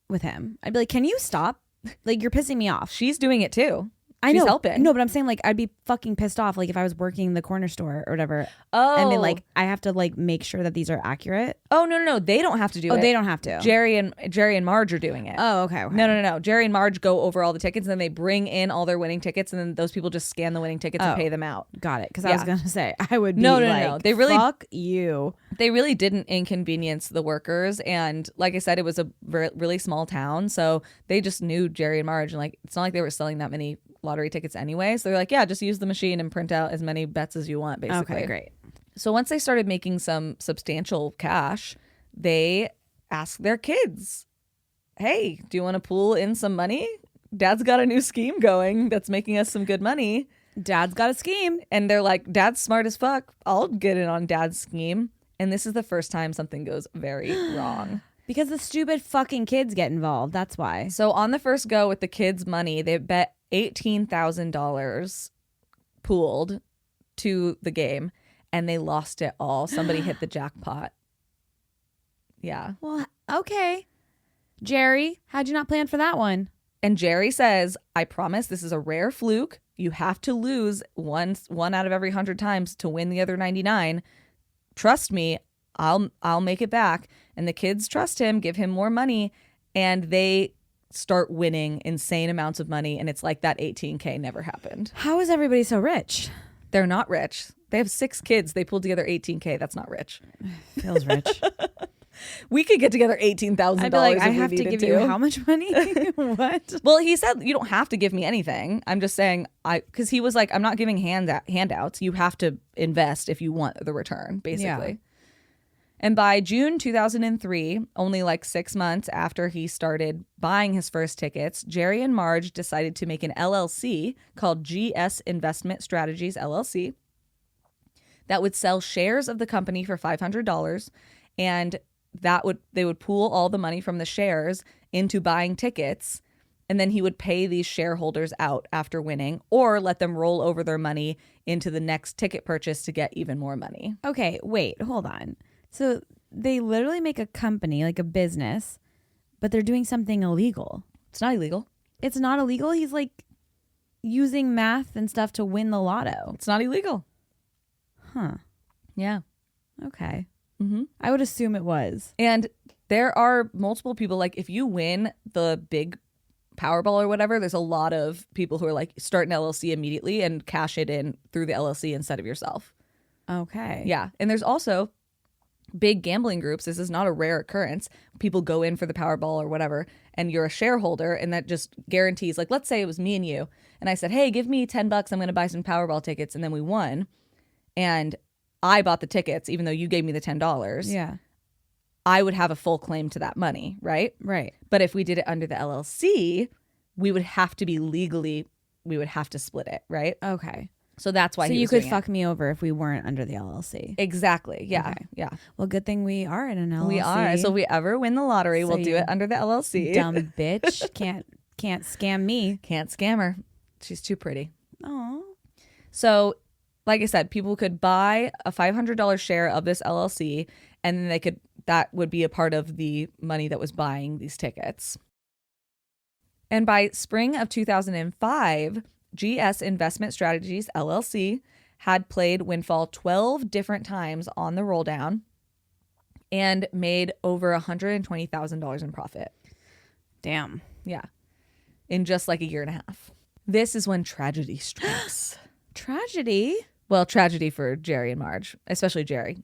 with him. I'd be like, can you stop? Like, you're pissing me off. She's doing it too. I She's know. helping. No, but I'm saying, like, I'd be fucking pissed off, like, if I was working the corner store or whatever. Oh. And then, like, I have to, like, make sure that these are accurate. Oh, no. They don't have to do it. Oh, they don't have to. Jerry and Marge are doing it. Oh, okay. No. Jerry and Marge go over all the tickets, and then they bring in all their winning tickets, and then those people just scan the winning tickets and pay them out. Got it. Because I was going to say, I would be No. They really, fuck you. They really didn't inconvenience the workers. And like I said, it was a really small town. So they just knew Jerry and Marge. And like, it's not like they were selling that many lottery tickets anyway. So they're like, yeah, just use the machine and print out as many bets as you want, basically. Okay, great. So once they started making some substantial cash, they asked their kids, hey, do you want to pool in some money? Dad's got a new scheme going that's making us some good money. Dad's got a scheme. And they're like, Dad's smart as fuck. I'll get in on Dad's scheme. And this is the first time something goes very wrong. Because the stupid fucking kids get involved. That's why. So on the first go with the kids' money, they bet $18,000 pooled to the game, and they lost it all. Somebody hit the jackpot. Yeah. Well, okay. Jerry, how'd you not plan for that one? And Jerry says, I promise this is a rare fluke. You have to lose one out of every 100 times to win the other 99. Trust me, I'll make it back. And the kids trust him, give him more money, and they start winning insane amounts of money. And it's like that 18K never happened. How is everybody so rich? They're not rich. They have 6 kids. They pulled together 18K. That's not rich. Feels rich. We could get together $18,000. I'd be like, if I we have to needed give you how much money? What? Well, he said you don't have to give me anything. I'm just saying, because he was like, I'm not giving handouts. You have to invest if you want the return, basically. Yeah. And by June 2003, only like 6 months after he started buying his first tickets, Jerry and Marge decided to make an LLC called GS Investment Strategies LLC that would sell shares of the company for $500, and they would pool all the money from the shares into buying tickets, And then he would pay these shareholders out after winning or let them roll over their money into the next ticket purchase to get even more money. Okay, wait, hold on. So they literally make a company, like a business, but they're doing something illegal. It's not illegal. It's not illegal? He's like using math and stuff to win the lotto. It's not illegal. Huh. Yeah. Okay. Mm-hmm. I would assume it was. And there are multiple people, like if you win the big Powerball or whatever, there's a lot of people who are like start an LLC immediately and cash it in through the LLC instead of yourself. Okay. Yeah. And there's also big gambling groups. This is not a rare occurrence. People go in for the Powerball or whatever, and you're a shareholder, and that just guarantees, like, let's say it was me and you, and I said, hey, give me $10. I'm going to buy some Powerball tickets. And then we won. And I bought the tickets, even though you gave me the $10. Yeah. I would have a full claim to that money, right? Right. But if we did it under the LLC, we would have to be legally, we would have to split it, right? Okay. So that's why So he you was could doing fuck me over if we weren't under the LLC. Exactly. Yeah. Okay. Yeah. Well, good thing we are in an LLC. We are. So if we ever win the lottery, So we'll do you it under the LLC. Dumb bitch. Can't scam me. Can't scam her. She's too pretty. Oh. So, like I said, people could buy a $500 share of this LLC, and then that would be a part of the money that was buying these tickets. And by spring of 2005, GS Investment Strategies LLC had played Winfall 12 different times on the roll down and made over $120,000 in profit. Damn. Yeah. In just like a year and a half. This is when tragedy strikes. Tragedy? Well, tragedy for Jerry and Marge, especially Jerry.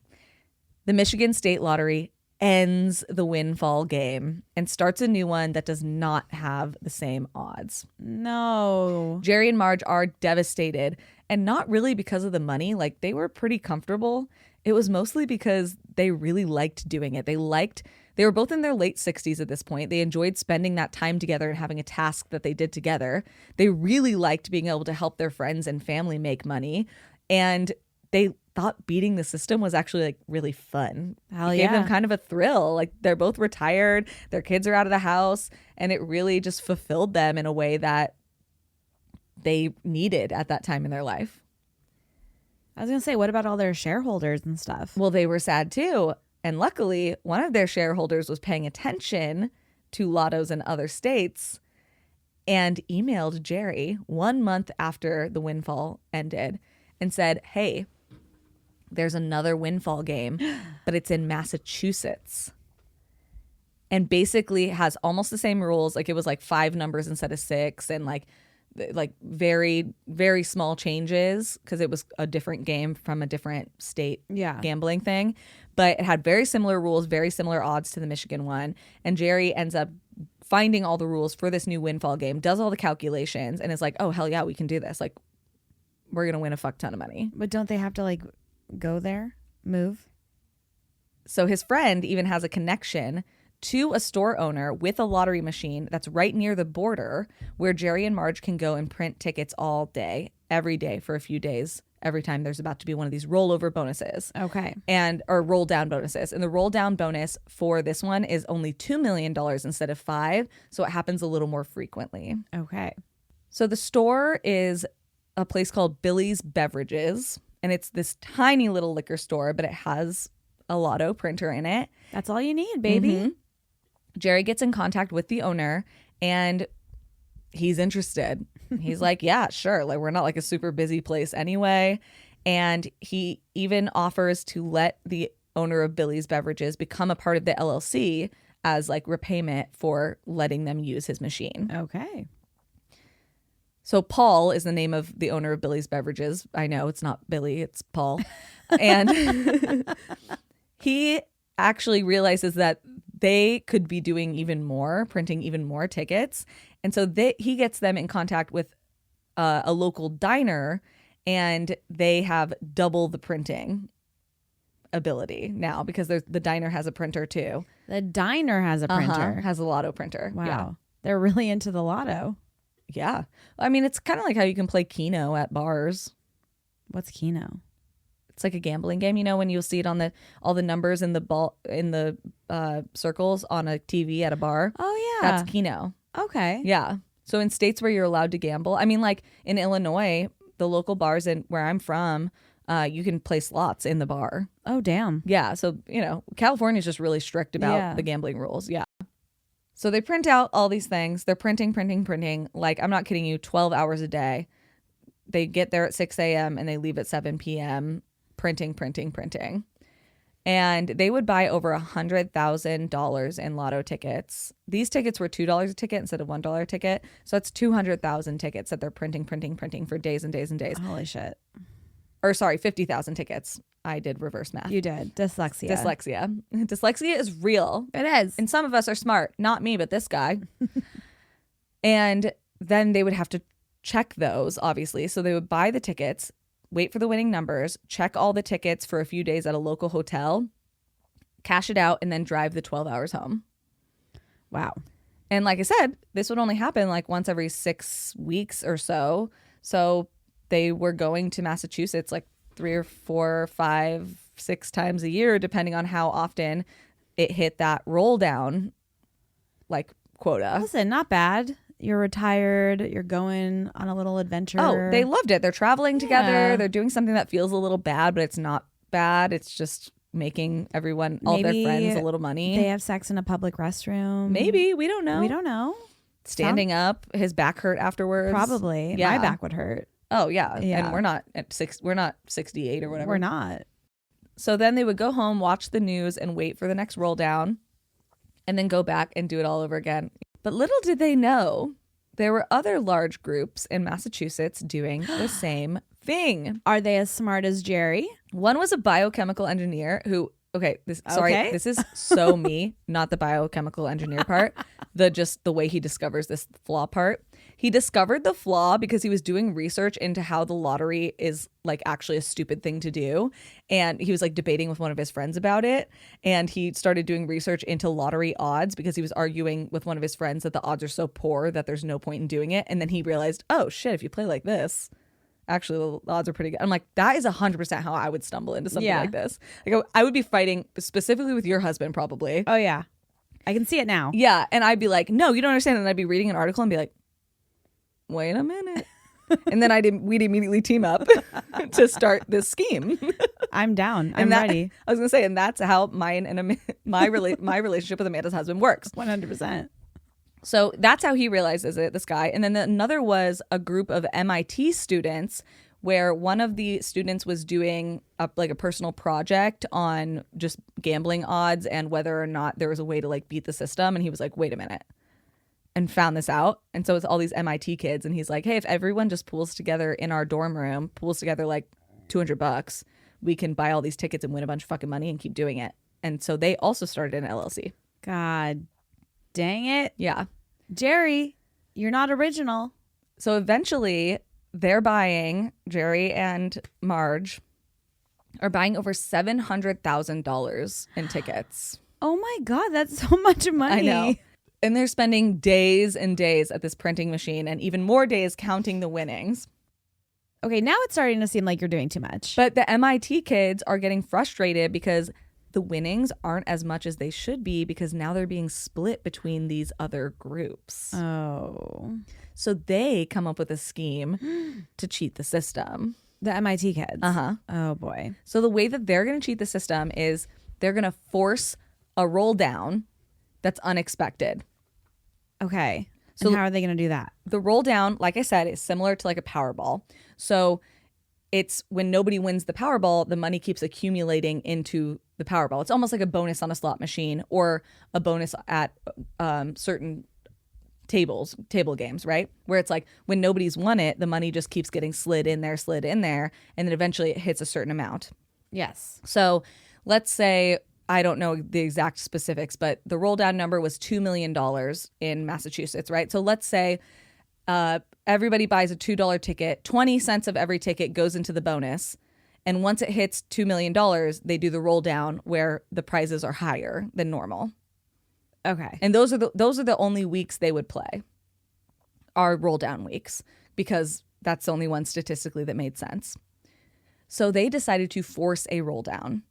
The Michigan State Lottery ends the Winfall game and starts a new one that does not have the same odds. No. Jerry and Marge are devastated, and not really because of the money. Like, they were pretty comfortable. It was mostly because they really liked doing it. They were both in their late 60s at this point. They enjoyed spending that time together and having a task that they did together. They really liked being able to help their friends and family make money. And they thought beating the system was actually like really fun. Hell It yeah. gave them kind of a thrill. Like, they're both retired, their kids are out of the house, and it really just fulfilled them in a way that they needed at that time in their life. I was going to say, what about all their shareholders and stuff? Well, they were sad too. And luckily, one of their shareholders was paying attention to lottos in other states and emailed Jerry 1 month after the Winfall ended and said, hey, there's another Winfall game, but it's in Massachusetts. And basically has almost the same rules. Like, it was like 5 numbers instead of 6, and like very, very small changes because it was a different game from a different state gambling thing. But it had very similar rules, very similar odds to the Michigan one. And Jerry ends up finding all the rules for this new Winfall game, does all the calculations, and is like, oh, hell yeah, we can do this. Like, we're going to win a fuck ton of money. But don't they have to like go there, move? So his friend even has a connection to a store owner with a lottery machine that's right near the border where Jerry and Marge can go and print tickets all day, every day for a few days, every time there's about to be one of these rollover bonuses. Okay. Or roll down bonuses. And the roll down bonus for this one is only $2 million instead of 5. So it happens a little more frequently. Okay. So the store is a place called Billy's Beverages. And it's this tiny little liquor store, but it has a lotto printer in it. That's all you need, baby. Mm-hmm. Jerry gets in contact with the owner and he's interested. He's like, yeah, sure. Like, we're not like a super busy place anyway. And he even offers to let the owner of Billy's Beverages become a part of the LLC as like repayment for letting them use his machine. Okay. So Paul is the name of the owner of Billy's Beverages. I know it's not Billy, it's Paul. And he actually realizes that they could be doing even more, printing even more tickets. And so he gets them in contact with a local diner, and they have double the printing ability now because the diner has a printer too. The diner has a printer. Has a lotto printer. Wow. Yeah. They're really into the lotto. Yeah. I mean, it's kind of like how you can play Keno at bars. What's Keno? It's like a gambling game, when you'll see it on all the numbers in the circles on a TV at a bar. Oh yeah. That's Keno. Okay. Yeah. So in states where you're allowed to gamble, I mean, like in Illinois, the local bars in where I'm from, you can play slots in the bar. Oh, damn. Yeah. So, California's just really strict about the gambling rules. Yeah. So they print out all these things. They're printing. Like, I'm not kidding you, 12 hours a day. They get there at 6 a.m. and they leave at 7 p.m. printing. And they would buy over $100,000 in lotto tickets. These tickets were $2 a ticket instead of $1 a ticket. So that's 200,000 tickets that they're printing for days and days and days. Holy shit. Or sorry, 50,000 tickets. I did reverse math. You did. Dyslexia. Dyslexia is real. It is. And some of us are smart. Not me, but this guy. And then they would have to check those, obviously. So they would buy the tickets, wait for the winning numbers, check all the tickets for a few days at a local hotel, cash it out, and then drive the 12 hours home. Wow. And like I said, this would only happen like once every 6 weeks or so. So they were going to Massachusetts like 3 or 4, 5, 6 times a year, depending on how often it hit that roll down like quota. Listen, not bad. You're retired. You're going on a little adventure. Oh, they loved it. They're traveling together. They're doing something that feels a little bad, but it's not bad. It's just making everyone, all their friends, a little money. They have sex in a public restroom. Maybe. We don't know. Standing up. His back hurt afterwards. Probably. Yeah. My back would hurt. Oh, yeah. And we're not 68 or whatever. We're not. So then they would go home, watch the news, and wait for the next roll down, and then go back and do it all over again. But little did they know, there were other large groups in Massachusetts doing the same thing. Are they as smart as Jerry? One was a biochemical engineer who, this is so me, not the biochemical engineer part, the way he discovers this flaw part. He discovered the flaw because he was doing research into how the lottery is like actually a stupid thing to do. And he was like debating with one of his friends about it. And he started doing research into lottery odds because he was arguing with one of his friends that the odds are so poor that there's no point in doing it. And then he realized, oh shit, if you play like this, actually the odds are pretty good. I'm like, that is 100% how I would stumble into something like this. Like I would be fighting specifically with your husband probably. Oh yeah. I can see it now. Yeah. And I'd be like, no, you don't understand. And I'd be reading an article and be like, wait a minute. And then we'd immediately team up to start this scheme. I'm down. I'm ready. I was going to say, and that's how my relationship with Amanda's husband works. 100%. So that's how he realizes it, this guy. And then another was a group of MIT students where one of the students was doing a personal project on just gambling odds and whether or not there was a way to like beat the system. And he was like, wait a minute. And found this out. And so it's all these MIT kids. And he's like, hey, if everyone just pools together in our dorm room, pools together like $200, we can buy all these tickets and win a bunch of fucking money and keep doing it. And so they also started an LLC. God dang it. Yeah. Jerry, you're not original. So eventually they're buying, Jerry and Marge are buying over $700,000 in tickets. Oh my God, that's so much money. I know. And they're spending days and days at this printing machine and even more days counting the winnings. Okay, now it's starting to seem like you're doing too much. But the MIT kids are getting frustrated because the winnings aren't as much as they should be because now they're being split between these other groups. Oh. So they come up with a scheme to cheat the system. The MIT kids? Uh-huh. Oh, boy. So the way that they're going to cheat the system is they're going to force a roll down that's unexpected. Okay. So how are they going to do that? The roll down, like I said, is similar to like a Powerball. So it's when nobody wins the Powerball, the money keeps accumulating into the Powerball. It's almost like a bonus on a slot machine or a bonus at certain table games, right? Where it's like when nobody's won it, the money just keeps getting slid in there, and then eventually it hits a certain amount. Yes. So let's say, I don't know the exact specifics, but the roll down number was $2 million in Massachusetts, right? So let's say everybody buys a $2 ticket, 20 cents of every ticket goes into the bonus. And once it hits $2 million, they do the roll down where the prizes are higher than normal. Okay. And those are the only weeks they would play, are roll down weeks, because that's the only one statistically that made sense. So they decided to force a roll down.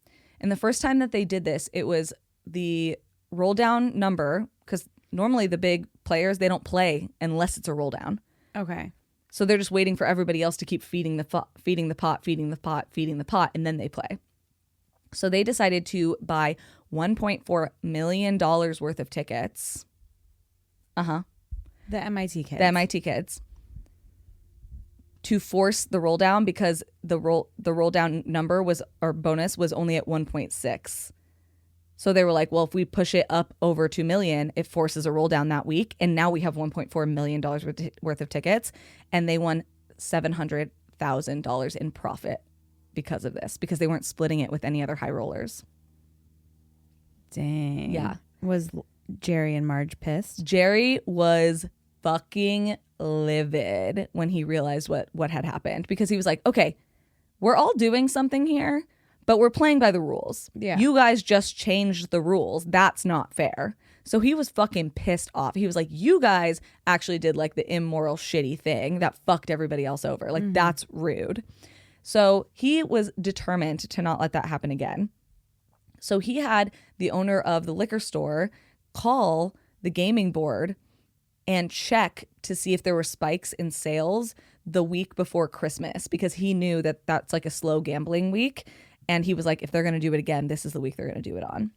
And the first time that they did this, it was the roll down number, because normally the big players, they don't play unless it's a roll down. Okay. So they're just waiting for everybody else to keep feeding the pot, and then they play. So they decided to buy $1.4 million worth of tickets. The MIT kids. The MIT kids. To force the roll down, because the roll down number was, or bonus was only at 1.6. So they were like, well, if we push it up over 2 million, it forces a roll down that week. And now we have $1.4 million worth of tickets. And they won $700,000 in profit because of this, because they weren't splitting it with any other high rollers. Dang. Yeah. Was Jerry and Marge pissed? Jerry was fucking livid when he realized what had happened, because he was like, okay, we're all doing something here, but we're playing by the rules. Yeah. You guys just changed the rules. That's not fair. So he was fucking pissed off. He was like, you guys actually did like the immoral, shitty thing that fucked everybody else over. Like, that's rude. So he was determined to not let that happen again. So he had the owner of the liquor store call the gaming board and check to see if there were spikes in sales the week before Christmas, because he knew that that's like a slow gambling week. And he was like, if they're going to do it again, this is the week they're going to do it on.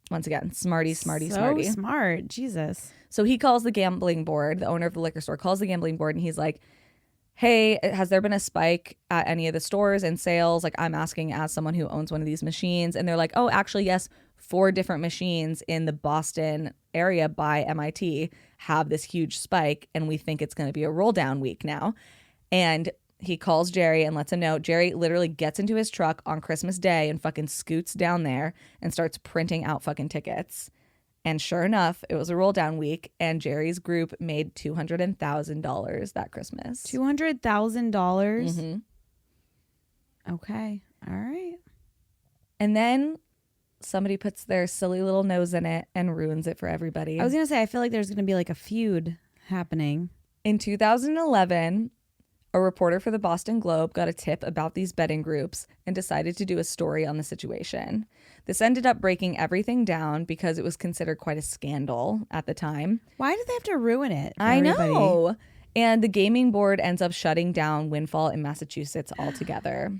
Once again, smarty. So smart. Jesus. So he calls the gambling board, the owner of the liquor store calls the gambling board, and he's like, hey, has there been a spike at any of the stores and sales? Like, I'm asking as someone who owns one of these machines. And they're like, oh, actually, yes, 4 different machines in the Boston area by MIT have this huge spike, and we think it's going to be a roll down week now. And he calls Jerry and lets him know. Jerry literally gets into his truck on Christmas Day and fucking scoots down there and starts printing out fucking tickets. And sure enough, it was a roll down week, and Jerry's group made $200,000 that Christmas. $200,000? Mm-hmm. Okay. All right. And then somebody puts their silly little nose in it and ruins it for everybody. I was going to say, I feel like there's going to be like a feud happening. In 2011, a reporter for the Boston Globe got a tip about these betting groups and decided to do a story on the situation. This ended up breaking everything down because it was considered quite a scandal at the time. Why did they have to ruin it for I everybody? know. And the gaming board ends up shutting down Winfall in Massachusetts altogether.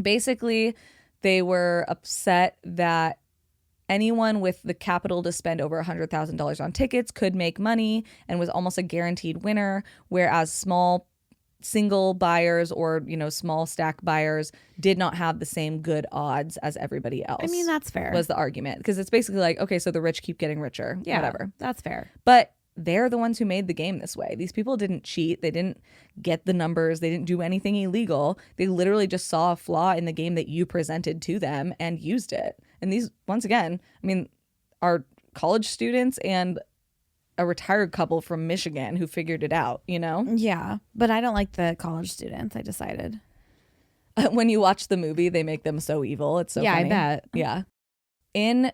Basically, they were upset that anyone with the capital to spend over $100,000 on tickets could make money and was almost a guaranteed winner, whereas small single buyers or, you know, small stack buyers did not have the same good odds as everybody else. I mean, that's fair. Was the argument, because it's basically like, okay, so the rich keep getting richer. Yeah, whatever. That's fair. But they're the ones who made the game this way. These people didn't cheat. They didn't get the numbers. They didn't do anything illegal. They literally just saw a flaw in the game that you presented to them and used it. And these, once again, I mean, are college students and a retired couple from Michigan who figured it out, you know? Yeah, but I don't like the college students, I decided. When you watch the movie, they make them so evil. It's so funny. I bet. Yeah. In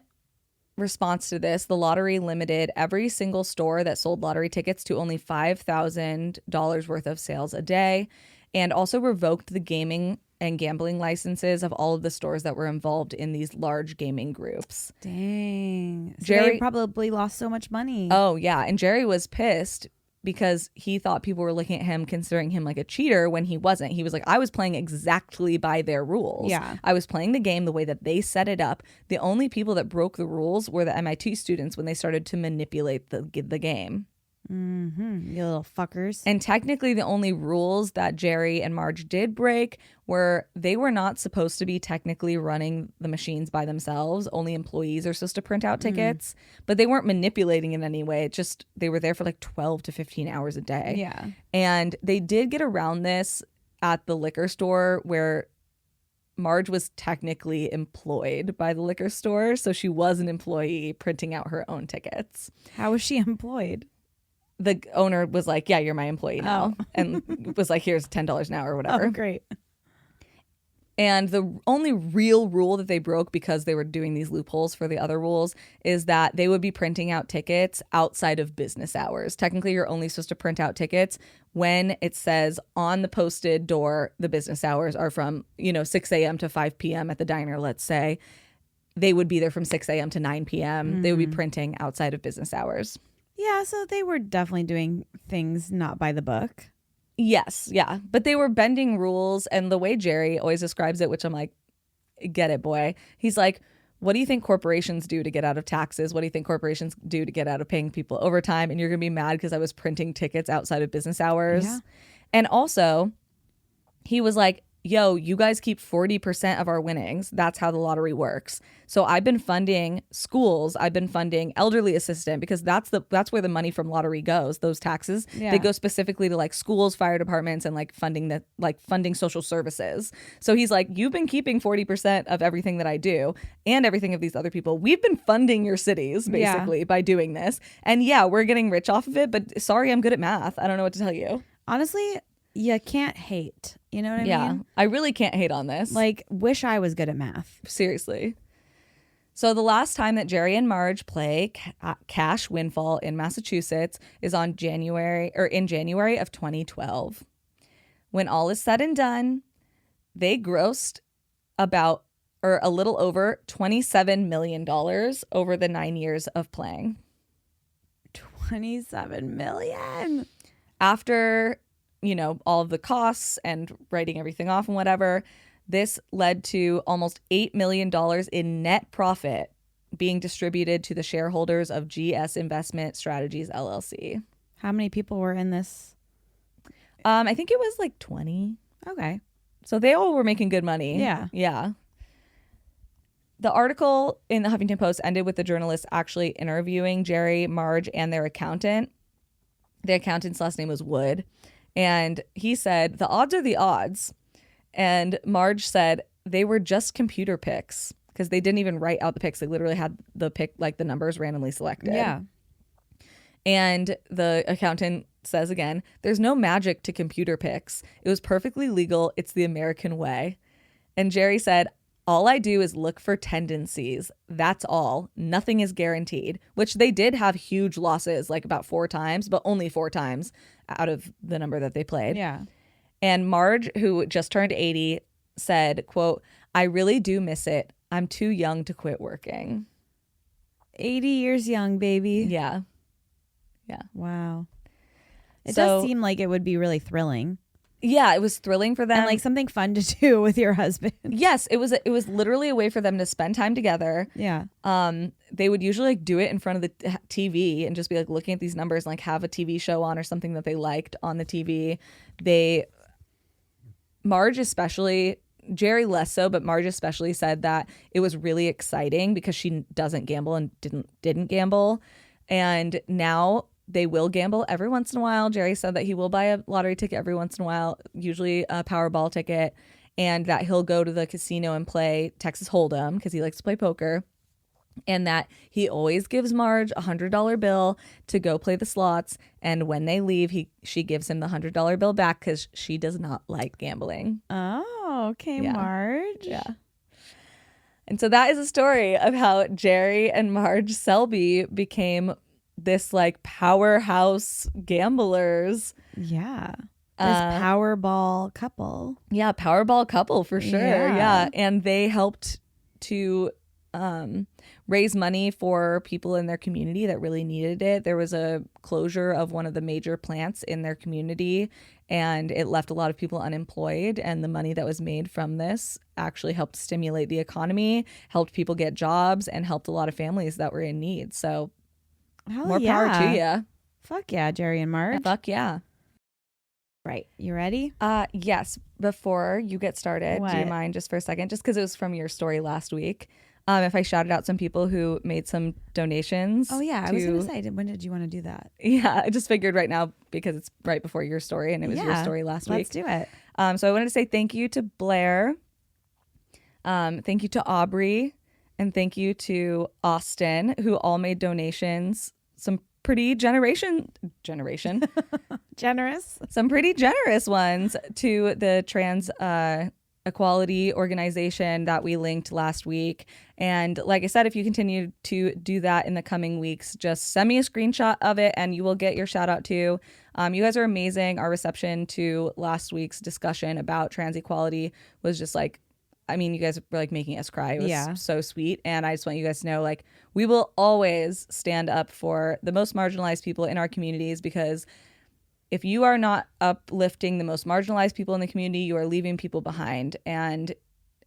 response to this, the lottery limited every single store that sold lottery tickets to only $5,000 worth of sales a day, and also revoked the gaming and gambling licenses of all of the stores that were involved in these large gaming groups. Dang. So Jerry they probably lost so much money. Oh, yeah. And Jerry was pissed because he thought people were looking at him, considering him like a cheater, when he wasn't. He was like, I was playing exactly by their rules. Yeah. I was playing the game the way that they set it up. The only people that broke the rules were the MIT students when they started to manipulate the game. Mm-hmm. You little fuckers. And technically the only rules that Jerry and Marge did break were they were not supposed to be technically running the machines by themselves. Only employees are supposed to print out tickets, but they weren't manipulating in any way. It just, they were there for like 12 to 15 hours a day. Yeah. And they did get around this at the liquor store, where Marge was technically employed by the liquor store. So she was an employee printing out her own tickets. How was she employed? The owner was like, yeah, you're my employee now. And was like, here's $10 an hour or whatever. Oh, great. And the only real rule that they broke, because they were doing these loopholes for the other rules, is that they would be printing out tickets outside of business hours. Technically, you're only supposed to print out tickets when it says on the posted door, the business hours are from, 6 a.m. to 5 p.m. at the diner, let's say. They would be there from 6 a.m. to 9 p.m. They would be printing outside of business hours. Yeah, so they were definitely doing things not by the book. Yes, yeah. But they were bending rules. And the way Jerry always describes it, which I'm like, get it, boy. He's like, what do you think corporations do to get out of taxes? What do you think corporations do to get out of paying people overtime? And you're going to be mad because I was printing tickets outside of business hours. Yeah. And also, he was like, yo, you guys keep 40% of our winnings. That's how the lottery works. So I've been funding schools. I've been funding elderly assistant because that's where the money from lottery goes. Those taxes, Yeah. they go specifically to like schools, fire departments, and like funding social services. So he's like, you've been keeping 40% of everything that I do and everything of these other people. We've been funding your cities basically by doing this. And yeah, we're getting rich off of it, but sorry, I'm good at math. I don't know what to tell you. Honestly, you can't hate. You know what I Yeah, mean? I really can't hate on this. Like, wish I was good at math. Seriously. So the last time that Jerry and Marge play Cash Winfall in Massachusetts is in January of 2012. When all is said and done, they grossed a little over $27 million over the 9 years of playing. 27 million. After, all of the costs and writing everything off and whatever, this led to almost $8 million in net profit being distributed to the shareholders of GS Investment Strategies, LLC. How many people were in this? I think it was like 20. Okay. So they all were making good money. Yeah. Yeah. The article in the Huffington Post ended with the journalist actually interviewing Jerry, Marge, and their accountant. The accountant's last name was Wood. And he said, the odds are the odds. And Marge said they were just computer picks because they didn't even write out the picks. They literally had the pick, like the numbers randomly selected. Yeah. And the accountant says again, there's no magic to computer picks. It was perfectly legal. It's the American way. And Jerry said, all I do is look for tendencies. That's all. Nothing is guaranteed, which they did have huge losses, like about 4 times, but only 4 times out of the number that they played. Yeah. And Marge, who just turned 80, said, quote, I really do miss it. I'm too young to quit working. 80 years young, baby. Yeah. Yeah. Wow. It So- does seem like it would be really thrilling Yeah, it was thrilling for them. and like something fun to do with your husband. Yes, it was literally a way for them to spend time together. Yeah. They would usually like do it in front of the TV and just be like looking at these numbers and like have a TV show on or something that they liked on the TV. Marge especially, Jerry less so, but Marge especially said that it was really exciting because she doesn't gamble and didn't gamble. And now they will gamble every once in a while. Jerry said that he will buy a lottery ticket every once in a while, usually a Powerball ticket, and that he'll go to the casino and play Texas Hold'em because he likes to play poker. And that he always gives Marge $100 bill to go play the slots. And when they leave, she gives him the $100 bill back because she does not like gambling. Oh, okay, Yeah. Marge. Yeah. And so that is a story of how Jerry and Marge Selbee became this like powerhouse gamblers. Yeah. This Uh, Powerball couple. Yeah, Powerball couple for sure. Yeah. Yeah. And they helped to raise money for people in their community that really needed it. There was a closure of one of the major plants in their community, and it left a lot of people unemployed. And the money that was made from this actually helped stimulate the economy, helped people get jobs, and helped a lot of families that were in need. So Hell more yeah. power to you. Fuck yeah, Jerry and Marge. Fuck yeah. Right. You ready? Yes. Before you get started, do you What? mind just for a second, just because it was from your story last week, if I shouted out some people who made some donations? Oh, yeah. I was going to- to say, when did you want to do that? Yeah, I just figured right now because it's right before your story and it was your Yeah, story last Let's week. do it. So I wanted to say thank you to Blair. Thank you to Aubrey. And thank you to Austin, who all made donations. Some pretty generous, some pretty generous ones to the trans equality organization that we linked last week. And like I said, if you continue to do that in the coming weeks, just send me a screenshot of it and you will get your shout out too. You guys are amazing. Our reception to last week's discussion about trans equality was just like I mean, you guys were like making us cry. It was Yeah. so sweet. And I just want you guys to know, like, we will always stand up for the most marginalized people in our communities, because if you are not uplifting the most marginalized people in the community, you are leaving people behind. And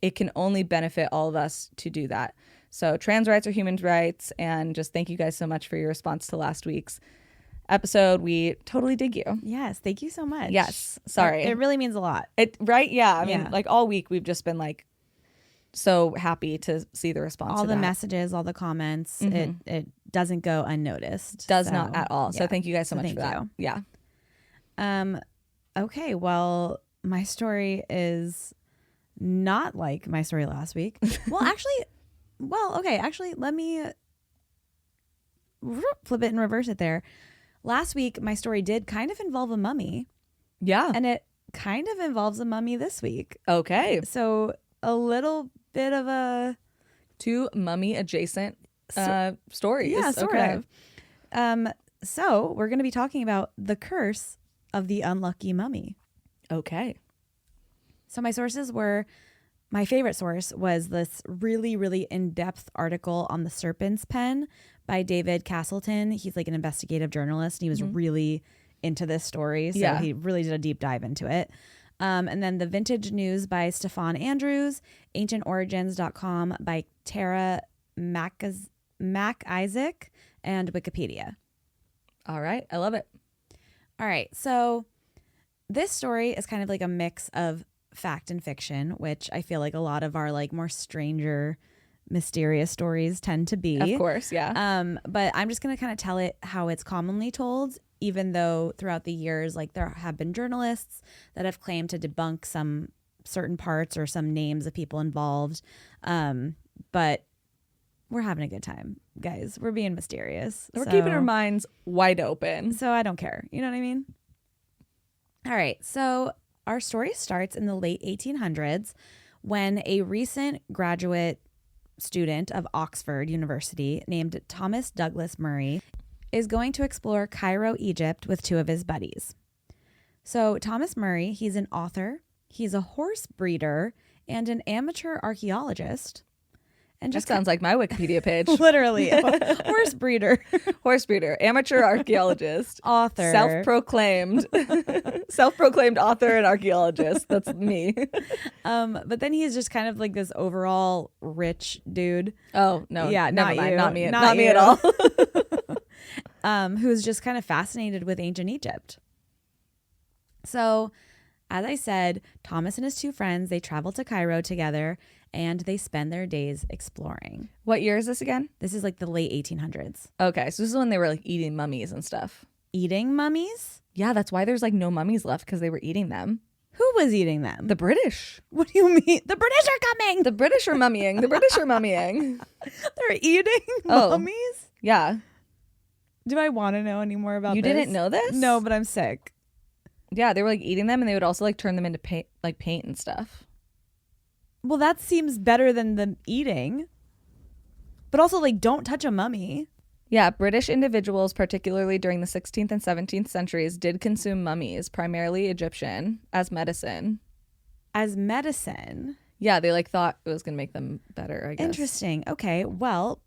it can only benefit all of us to do that. So trans rights are human rights. And just thank you guys so much for your response to last week's episode. We totally dig you. Yes. Thank you so much. Yes. Sorry. It really means a lot. Right? Yeah. I mean, Yeah. like all week we've just been like so happy to see the response. All to the that. messages, all the comments, it doesn't go unnoticed. Does So, not at all. So yeah. thank you guys so much thank for that. you. Yeah. Okay. Well, my story is not like my story last week. Actually, let me flip it and reverse it there. Last week, my story did kind of involve a mummy, Yeah. and it kind of involves a mummy this week. Okay. So a little bit of a 2 mummy adjacent stories. yeah, sort of. So we're going to be talking about the curse of the unlucky mummy. Okay. So my favorite source was this really, really in-depth article on the serpent's pen by David Castleton. He's like an investigative journalist, and he was really into this story. So he really did a deep dive into it. And then the Vintage News by Stefan Andrews, AncientOrigins.com by Tara Mac Isaac, and Wikipedia. All right. I love it. All right. So this story is kind of like a mix of fact and fiction, which I feel like a lot of our like more stranger, mysterious stories tend to be. Of course. Yeah. But I'm just going to kind of tell it how it's commonly told, even though throughout the years, like there have been journalists that have claimed to debunk some certain parts or some names of people involved. But we're having a good time, guys. We're being mysterious. We're keeping our minds wide open. So I don't care. You know what I mean? All right. So our story starts in the late 1800s when a recent graduate student of Oxford University named Thomas Douglas Murray is going to explore Cairo, Egypt with 2 of his buddies. So Thomas Murray, he's an author, he's a horse breeder, and an amateur archaeologist. And Just sounds like my Wikipedia page. literally horse breeder, Horse breeder, amateur archaeologist, author, self-proclaimed author and archaeologist. That's me. But then he's just kind of like this overall rich dude. Oh no, Yeah, never not mind. you. Not me. Not Not me you. at all. Who's just kind of fascinated with ancient Egypt. So, as I said, Thomas and his 2 friends, they travel to Cairo together and they spend their days exploring. What year is this again? This is like the late 1800s. Okay, so this is when they were like eating mummies and stuff. Eating mummies? Yeah, that's why there's like no mummies left, because they were eating them. Who was eating them? The British. What do you mean? The British are coming. The British are mummying. The British are mummying. They're eating Oh. mummies? Yeah. Do I want to know any more about You this? didn't know this? No, but I'm sick. Yeah, they were like eating them, and they would also like turn them into paint and stuff. Well, that seems better than them eating. But also, like, don't touch a mummy. Yeah, British individuals, particularly during the 16th and 17th centuries, did consume mummies, primarily Egyptian, as medicine. As medicine? Yeah, they like thought it was going to make them better, I guess. Interesting. Okay, well,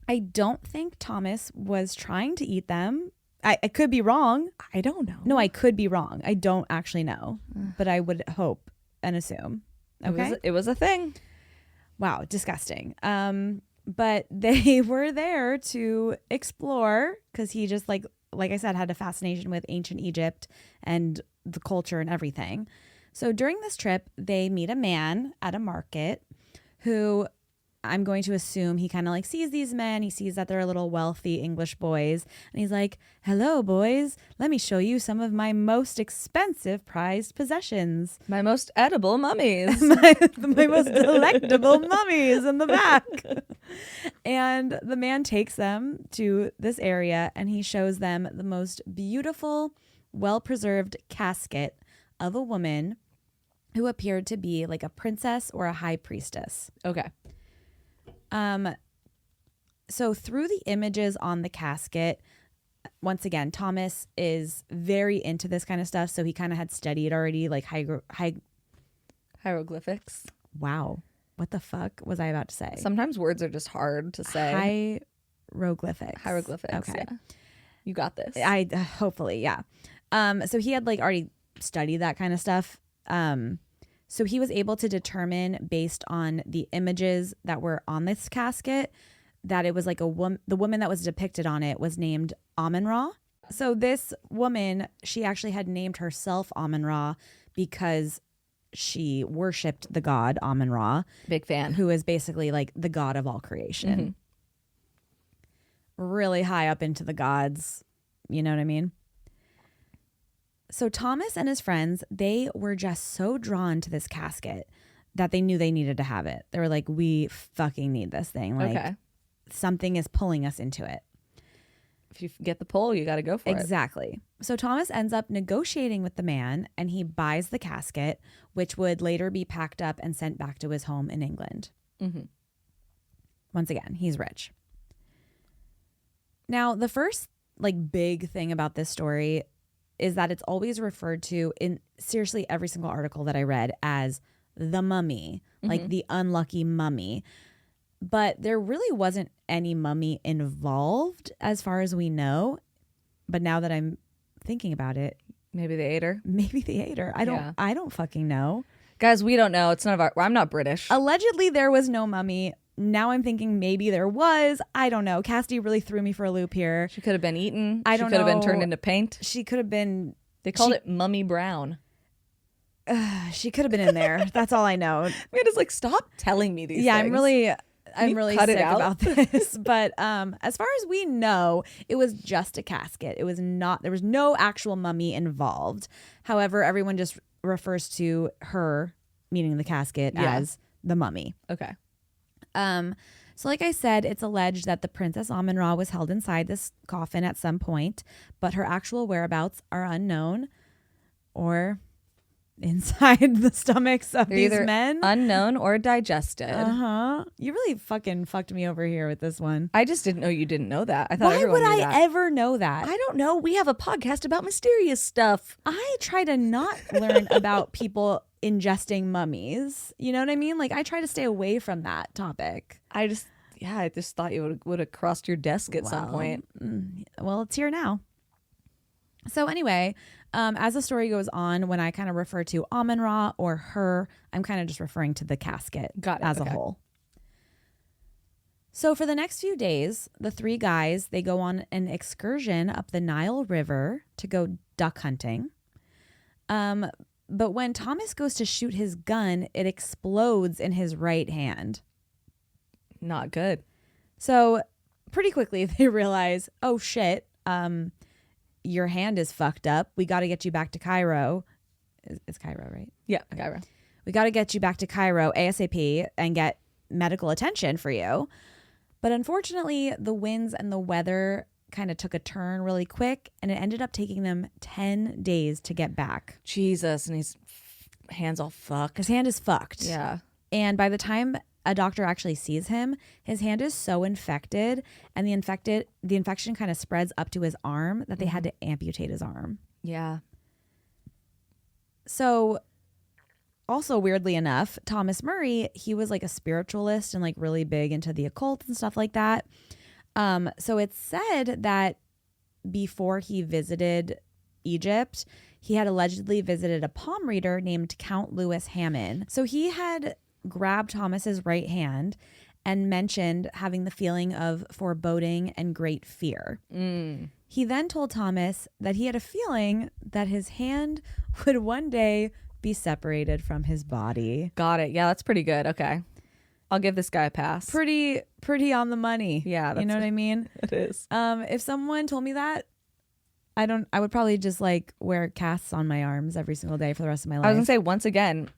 I don't think Thomas was trying to eat them. I could be wrong. I don't know. No, I could be wrong. I don't actually know, but I would hope and assume. Okay. It was a thing. Wow, disgusting. But they were there to explore because he just like I said, had a fascination with ancient Egypt and the culture and everything. So during this trip, they meet a man at a market who I'm going to assume he kind of like sees these men. He sees that they're little wealthy English boys. And he's like, hello, boys. Let me show you some of my most expensive prized possessions. My most edible mummies. my most delectable mummies in the back. And the man takes them to this area and he shows them the most beautiful, well-preserved casket of a woman who appeared to be like a princess or a high priestess. Okay. So through the images on the casket, once again, Thomas is very into this kind of stuff. So he kind of had studied already like Hieroglyphics. Wow. What the fuck was I about to say? Sometimes words are just hard to say. Hieroglyphics. Hieroglyphics. Okay. Yeah. You got this. Hopefully, yeah. So he had like already studied that kind of stuff. So he was able to determine based on the images that were on this casket that it was like the woman that was depicted on it was named Amun-Ra. So this woman, she actually had named herself Amun-Ra because she worshipped the god Amun-Ra. Big fan. Who is basically like the god of all creation. Really high up into the gods. You know what I mean? So Thomas and his friends, they were just so drawn to this casket that they knew they needed to have it. They were like, we fucking need this thing. Like something is pulling us into it. If you get the pull, you got to go for it. Exactly. So Thomas ends up negotiating with the man and he buys the casket, which would later be packed up and sent back to his home in England. Once again, he's rich. Now, the first like big thing about this story is that it's always referred to in seriously every single article that I read as the mummy, like the unlucky mummy. But there really wasn't any mummy involved as far as we know. But now that I'm thinking about it, maybe they ate her. Maybe they ate her. I don't fucking know. Guys, we don't know. It's none of our, I'm not British. Allegedly, there was no mummy. Now I'm thinking maybe there was. I don't know. Cassidy really threw me for a loop here. She could have been eaten. I don't know. She could have been turned into paint. She could have been. They called it Mummy Brown. She could have been in there. That's all I know. Man, just like stop telling me these things. I'm really sick about this. But as far as we know, it was just a casket. It was not. There was no actual mummy involved. However, everyone just refers to her, meaning the casket, as the mummy. Okay. So like I said, it's alleged that the Princess Amun-Ra was held inside this coffin at some point, but her actual whereabouts are unknown, or inside the stomachs of these men. Unknown or digested. You really fucking fucked me over here with this one. I just didn't know you didn't know that. I thought Why would I ever know that? I don't know. We have a podcast about mysterious stuff. I try to not learn about people ingesting mummies. You know what I mean? Like I try to stay away from that topic. I just thought you would have crossed your desk at some point. Well, it's here now. So anyway, as the story goes on, when I kind of refer to Amun-Ra or her, I'm kind of just referring to the casket as a whole. So for the next few days, the three guys, they go on an excursion up the Nile River to go duck hunting. But when Thomas goes to shoot his gun, it explodes in his right hand. Not good. So pretty quickly they realize, oh shit, your hand is fucked up. We got to get you back to Cairo. It's Cairo, right? Yeah, okay. Cairo. We got to get you back to Cairo ASAP and get medical attention for you. But unfortunately, the winds and the weather kind of took a turn really quick, and it ended up taking them 10 days to get back. Jesus, and his hand's all fucked. His hand is fucked. Yeah. And by the time a doctor actually sees him, his hand is so infected, and the infection kind of spreads up to his arm that they had to amputate his arm. Yeah. So also weirdly enough, Thomas Murray, he was like a spiritualist and like really big into the occult and stuff like that. So it's said that before he visited Egypt, he had allegedly visited a palm reader named Count Lewis Hammond. So he had grabbed Thomas's right hand and mentioned having the feeling of foreboding and great fear. He then told Thomas that he had a feeling that his hand would one day be separated from his body. Got it. Yeah, that's pretty good. Okay. I'll give this guy a pass. Pretty on the money. Yeah. You know what I mean? It is. If someone told me that, I would probably just like wear casts on my arms every single day for the rest of my life. I was gonna say, once again,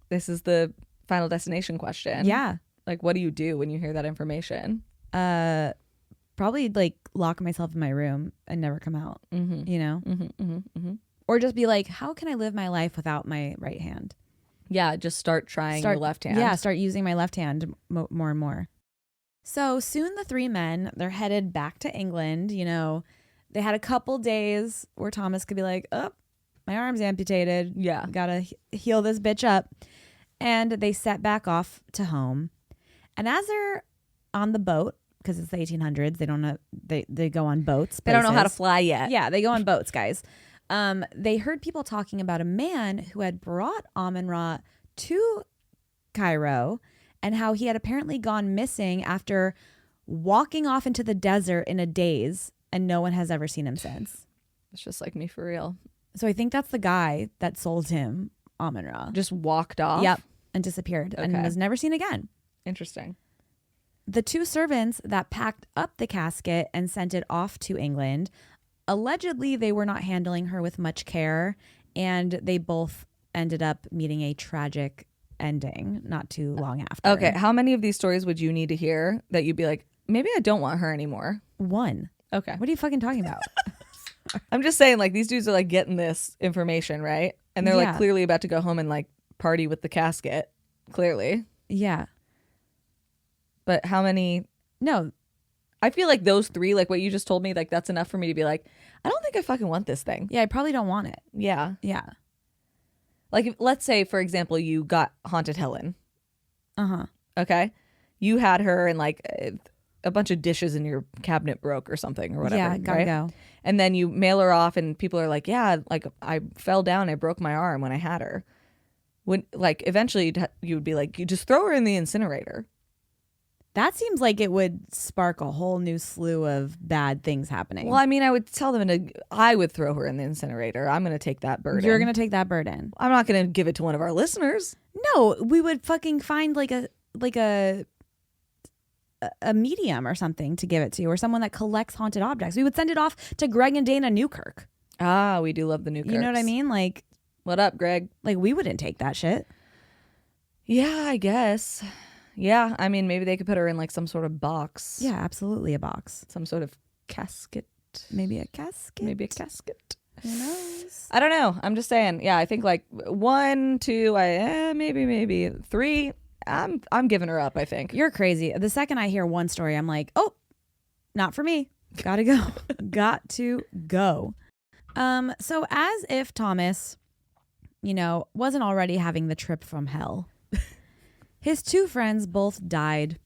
this is the Final Destination question. Yeah. Like, what do you do when you hear that information? Probably like lock myself in my room and never come out, you know? Or just be like, how can I live my life without my right hand? Yeah, just start trying your left hand. Yeah, start using my left hand more and more. So soon the three men, they're headed back to England. You know, they had a couple days where Thomas could be like, oh, my arm's amputated. Yeah. Gotta heal this bitch up. And they set back off to home. And as they're on the boat, because it's the 1800s, they don't know, they go on boats. They don't know how to fly yet. Yeah, they go on boats, guys. They heard people talking about a man who had brought Amun-Ra to Cairo and how he had apparently gone missing after walking off into the desert in a daze, and no one has ever seen him since. It's just like me for real. So I think that's the guy that sold him Amun-Ra. Just walked off? Yep, and disappeared and was never seen again. Interesting. The two servants that packed up the casket and sent it off to England, allegedly they were not handling her with much care, and they both ended up meeting a tragic ending not too long after. Okay, how many of these stories would you need to hear that you'd be like, maybe I don't want her anymore? One. Okay. What are you fucking talking about? I'm just saying, like, these dudes are like getting this information, right? And they're like clearly about to go home and like party with the casket. Clearly. Yeah. But how many? No. I feel like those three, like what you just told me, like that's enough for me to be like, I don't think I fucking want this thing. Yeah, I probably don't want it. Yeah. Yeah. Like, let's say, for example, you got Haunted Helen. Uh-huh. Okay. You had her and like a bunch of dishes in your cabinet broke or something or whatever. Yeah, gotta go. And then you mail her off and people are like, yeah, like I fell down. I broke my arm when I had her. When like eventually you would be like, you just throw her in the incinerator. That seems like it would spark a whole new slew of bad things happening. Well, I mean, I would tell them I would throw her in the incinerator. I'm going to take that burden. You're going to take that burden. I'm not going to give it to one of our listeners. No, we would fucking find like a medium or something to give it to, or someone that collects haunted objects. We would send it off to Greg and Dana Newkirk. Ah, we do love the Newkirks. You know what I mean? Like, what up, Greg? Like, we wouldn't take that shit. Yeah, I guess. Yeah, I mean, maybe they could put her in like some sort of box. Yeah, absolutely a box. Some sort of casket. Maybe a casket. Maybe a casket. Who knows? I don't know. I'm just saying. Yeah, I think like 1, 2, maybe 3. I'm giving her up, I think. You're crazy. The second I hear one story, I'm like, oh, not for me. Gotta go. Got to go. So as if Thomas, wasn't already having the trip from hell, his two friends both died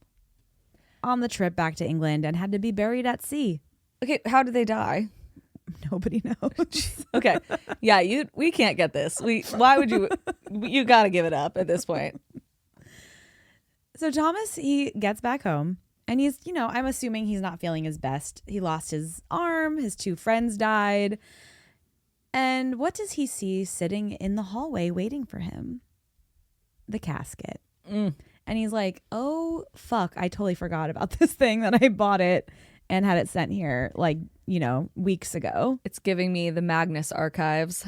on the trip back to England and had to be buried at sea. Okay, how did they die? Nobody knows. Okay. Yeah, we can't get this. Why would you got to give it up at this point. So Thomas, he gets back home and he's, I'm assuming he's not feeling his best. He lost his arm, his two friends died. And what does he see sitting in the hallway waiting for him? The casket. And he's like, oh, fuck, I totally forgot about this thing that I bought it and had it sent here like, weeks ago. It's giving me the Magnus Archives.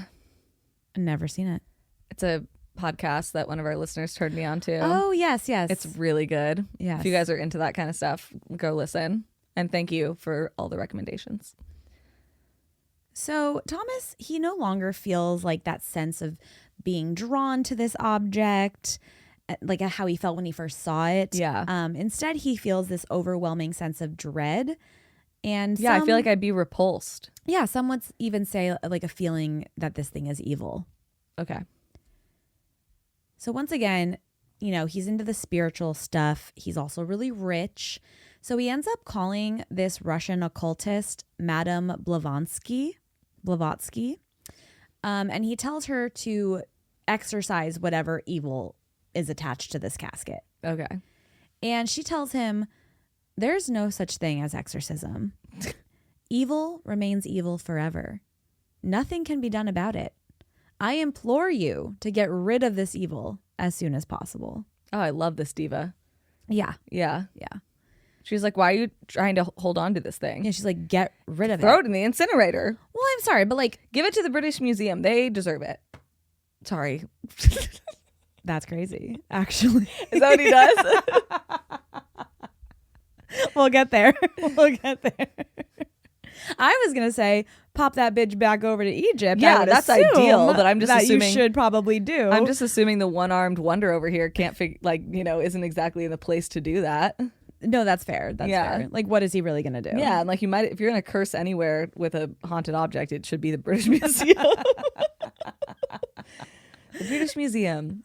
Never seen it. It's a podcast that one of our listeners turned me on to. Oh, yes. It's really good. Yes. If you guys are into that kind of stuff, go listen. And thank you for all the recommendations. So Thomas, he no longer feels like that sense of being drawn to this object, like how he felt when he first saw it. Yeah. Instead, he feels this overwhelming sense of dread. And I feel like I'd be repulsed. Yeah, some would even say like a feeling that this thing is evil. Okay. So once again, he's into the spiritual stuff. He's also really rich. So he ends up calling this Russian occultist Madame Blavatsky. And he tells her to exorcise whatever evil is attached to this casket. Okay. And she tells him there's no such thing as exorcism. Evil remains evil forever. Nothing can be done about it. I implore you to get rid of this evil as soon as possible. Oh, I love this diva. Yeah. Yeah. Yeah. She's like, why are you trying to hold on to this thing? And she's like, get rid of it. Throw it in the incinerator. Well, I'm sorry, but like, give it to the British Museum. They deserve it. Sorry. That's crazy, actually. Is that what he does? We'll get there. I was going to say, pop that bitch back over to Egypt. Yeah, that's ideal, but I'm just assuming you should probably do. I'm just assuming the one-armed wonder over here can't isn't exactly in the place to do that. No, that's fair. That's fair. Like, what is he really going to do? Yeah, and like you might, if you're going to curse anywhere with a haunted object, it should be the British Museum. The British Museum.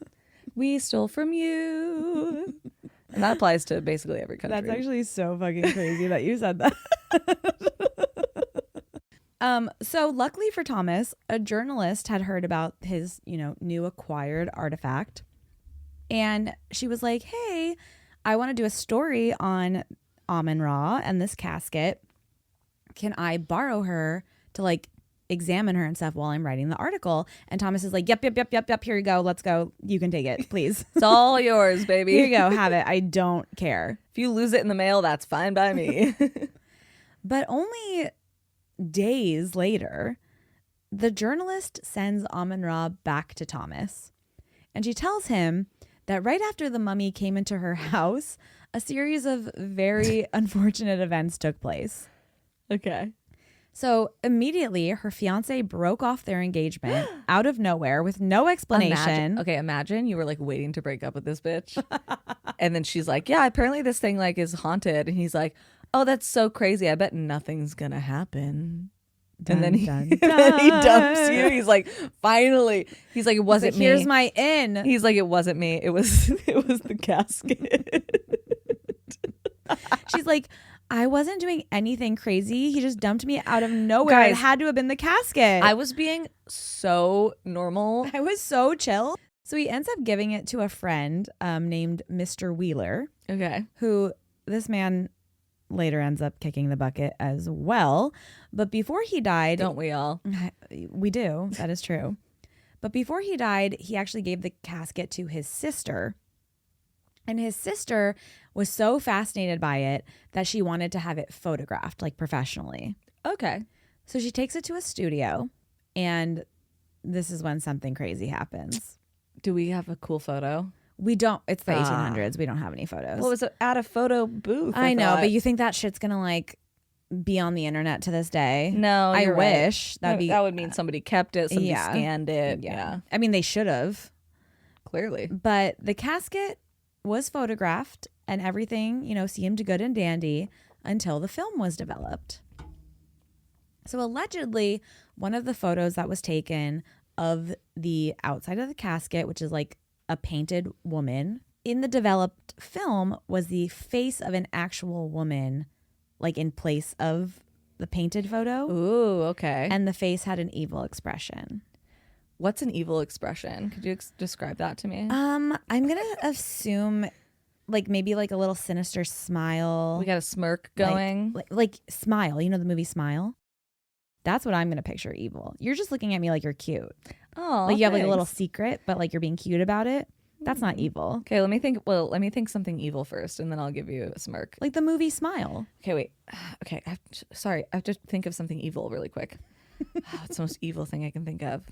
we stole from you. And that applies to basically every country. That's actually so fucking crazy that you said that. So luckily for Thomas, a journalist had heard about his, new acquired artifact. And she was like, hey, I want to do a story on Amun-Ra and this casket. Can I borrow her to like examine her and stuff while I'm writing the article? And Thomas is like, yep. Here you go. Let's go. You can take it, please. It's all yours, baby. Here you go. Have it. I don't care. If you lose it in the mail, that's fine by me. But only days later, the journalist sends Amun-Ra back to Thomas. And she tells him that right after the mummy came into her house, a series of very unfortunate events took place. Okay. So immediately, her fiance broke off their engagement out of nowhere with no explanation. Imagine you were like waiting to break up with this bitch. And then she's like, yeah, apparently this thing like is haunted. And he's like, oh, that's so crazy. I bet nothing's going to happen. Dun, and then he, dun, then he dumps you. He's like, finally. He's like, it wasn't me. Here's my in. He's like, it wasn't me. It was the casket. She's like, I wasn't doing anything crazy. He just dumped me out of nowhere. Guys, it had to have been the casket. I was being so normal. I was so chill. So he ends up giving it to a friend named Mr. Wheeler. Okay. Who this man later ends up kicking the bucket as well. But before he died... Don't we all? We do. That is true. But before he died, he actually gave the casket to his sister. And his sister was so fascinated by it that she wanted to have it photographed, like professionally. Okay. So she takes it to a studio, and this is when something crazy happens. Do we have a cool photo? We don't. It's the 1800s. We don't have any photos. Well, it was at a photo booth. I know, but you think that shit's going to like be on the internet to this day? No, I you're wish. right. That would mean somebody kept it, somebody scanned it. Yeah. I mean, they should have. Clearly. But the casket was photographed and everything, seemed good and dandy until the film was developed. So allegedly, one of the photos that was taken of the outside of the casket, which is like a painted woman, in the developed film was the face of an actual woman, like in place of the painted photo. Ooh, okay. And the face had an evil expression. What's an evil expression? Could you describe that to me? I'm gonna assume like maybe like a little sinister smile. We got a smirk going. Like Smile. You know the movie Smile? That's what I'm gonna picture evil. You're just looking at me like you're cute. Oh, like you have like a little secret, but like you're being cute about it. That's not evil. Okay, let me think. Well, let me think something evil first, and then I'll give you a smirk. Like the movie Smile. Okay, wait. Okay, sorry. I have to think of something evil really quick. It's the most evil thing I can think of.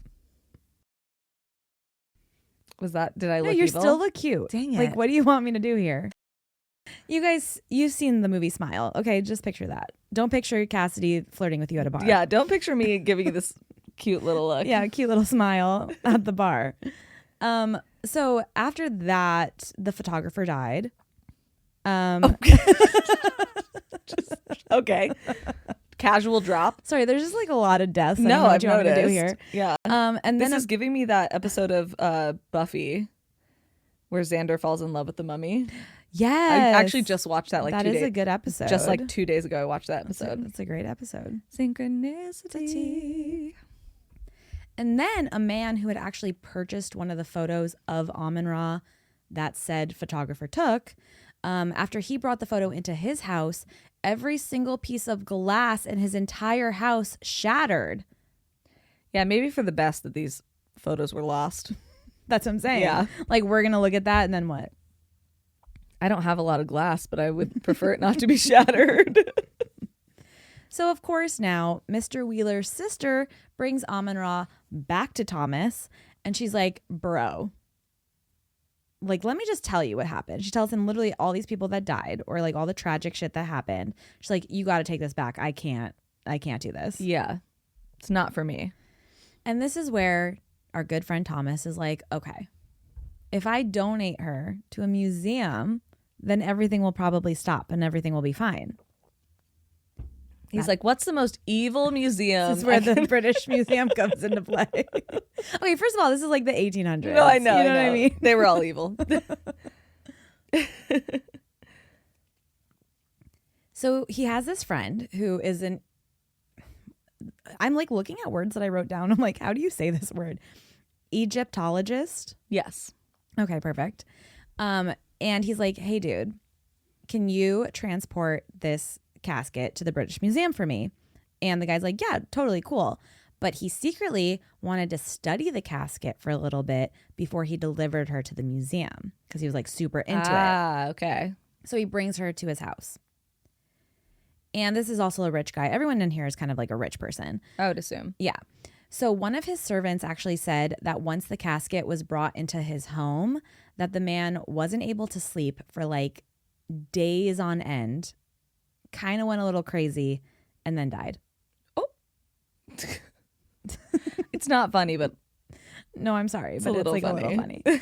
Was that? Did I look No, you evil? still look cute. Dang it. Like, what do you want me to do here? You guys, you've seen the movie Smile. Okay, just picture that. Don't picture Cassidy flirting with you at a bar. Yeah, don't picture me giving you this cute little look. Yeah, cute little smile at the bar. So after that, the photographer died. Okay. Casual drop. Sorry, there's just like a lot of deaths. No, I've want me to do noticed. here. Yeah. And This then is giving me that episode of Buffy where Xander falls in love with the mummy. yes, I actually just watched that that is a good episode. Just like 2 days ago, I watched that episode. That's a great episode. Synchronicity. And then a man who had actually purchased one of the photos of Amun-Ra that said photographer took, after he brought the photo into his house, every single piece of glass in his entire house shattered. Yeah, maybe for the best that these photos were lost. That's what I'm saying. Yeah. Like, we're going to look at that and then what? I don't have a lot of glass, but I would prefer it not to be shattered. So, of course, now Mr. Wheeler's sister brings Amun-Ra back to Thomas, and she's like, bro, like, let me just tell you what happened. She tells him literally all these people that died or like all the tragic shit that happened. She's like, you got to take this back. I can't do this. Yeah, it's not for me. And this is where our good friend Thomas is like, okay, if I donate her to a museum, then everything will probably stop and everything will be fine. He's like, what's the most evil museum? This is where the British Museum comes into play. Okay, first of all, this is like the 1800s. No, I know. You know what I mean? They were all evil. So he has this friend who is I'm like looking at words that I wrote down. I'm like, how do you say this word? Egyptologist. Yes. Okay, perfect. And he's like, hey, dude, can you transport this casket to the British Museum for me? And the guy's like, yeah, totally cool. But he secretly wanted to study the casket for a little bit before he delivered her to the museum because he was like super into it. Ah, okay. So he brings her to his house. And this is also a rich guy. Everyone in here is kind of like a rich person. I would assume. Yeah. So one of his servants actually said that once the casket was brought into his home, that the man wasn't able to sleep for like days on end, kind of went a little crazy, and then died. Oh. It's not funny, but no, I'm sorry, it's but it's like funny. a little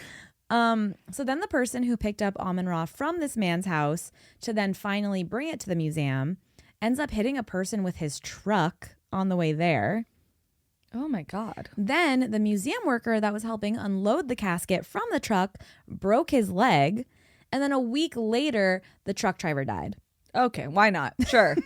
funny. So then the person who picked up Amun-Ra from this man's house to then finally bring it to the museum ends up hitting a person with his truck on the way there. Oh my God. Then the museum worker that was helping unload the casket from the truck broke his leg. And then a week later, the truck driver died. Okay, why not? Sure.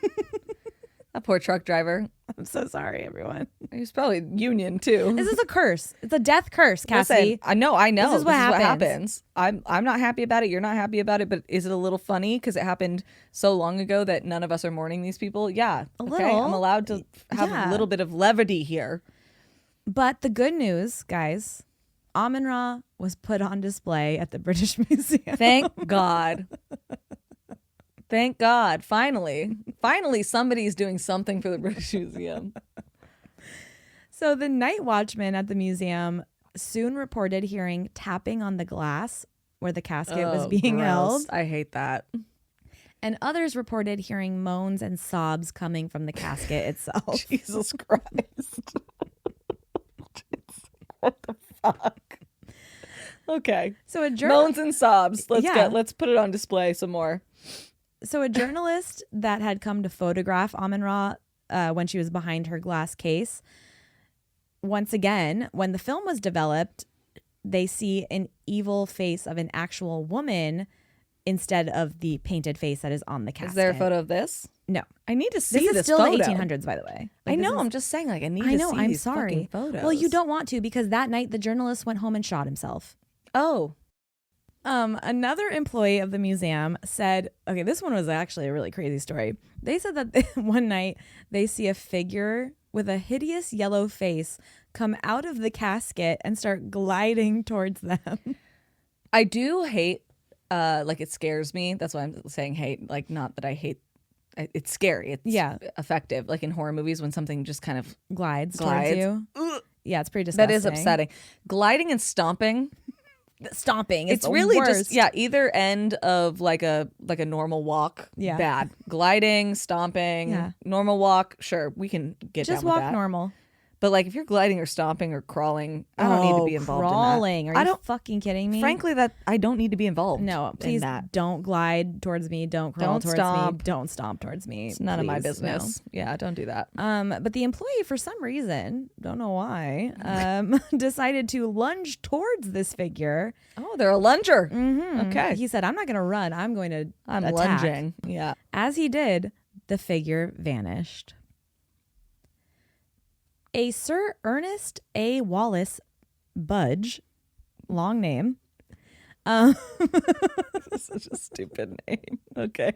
That poor truck driver. I'm so sorry, everyone. He's probably union too. This is a curse. It's a death curse, Cassidy. Listen, I know. This is what happens. I'm not happy about it. You're not happy about it. But is it a little funny because it happened so long ago that none of us are mourning these people? Yeah. A okay. little. I'm allowed to have a little bit of levity here. But the good news, guys, Amun-Ra was put on display at the British Museum. Thank God. Thank God. Finally somebody's doing something for the British Museum. So the night watchman at the museum soon reported hearing tapping on the glass where the casket was being held. I hate that. And others reported hearing moans and sobs coming from the casket itself. Jesus Christ. What the fuck? Okay. So moans and sobs. Let's put it on display some more. So a journalist that had come to photograph Amun-Ra when she was behind her glass case, once again, when the film was developed, they see an evil face of an actual woman instead of the painted face that is on the casket. Is there a photo of this? No. I need to see this. This is still photo. the 1800s, by the way. I know. I'm just saying, like, I need to see I'm these sorry. fucking photos. Well, you don't want to because that night the journalist went home and shot himself. Oh. Another employee of the museum said, okay, this one was actually a really crazy story. They said that one night they see a figure with a hideous yellow face come out of the casket and start gliding towards them. I do hate, like it scares me. That's why I'm saying hate. Like, not that I hate. It's scary. It's effective. Like in horror movies when something just kind of glides. Towards you. Ugh. Yeah, it's pretty disgusting. That is upsetting. Gliding and stomping. Stomping. It's really worst. Just either end of like a normal walk. Yeah. Bad. Gliding, stomping, normal walk. Sure, we can get just down with that. Just walk normal. But like if you're gliding or stomping or crawling, I don't need to be involved crawling. in that. Are you fucking kidding me? Frankly, that I don't need to be involved. No, please don't glide towards me. Don't crawl towards me. Don't stomp towards me. It's none of my business. No. Yeah, don't do that. But the employee, for some reason, don't know why, decided to lunge towards this figure. Oh, they're a lunger. Mm-hmm. Okay. He said, "I'm not going to run. I'm going to attack." Lunging. Yeah. As he did, the figure vanished. A Sir Ernest A. Wallace Budge, long name. Such a stupid name. Okay.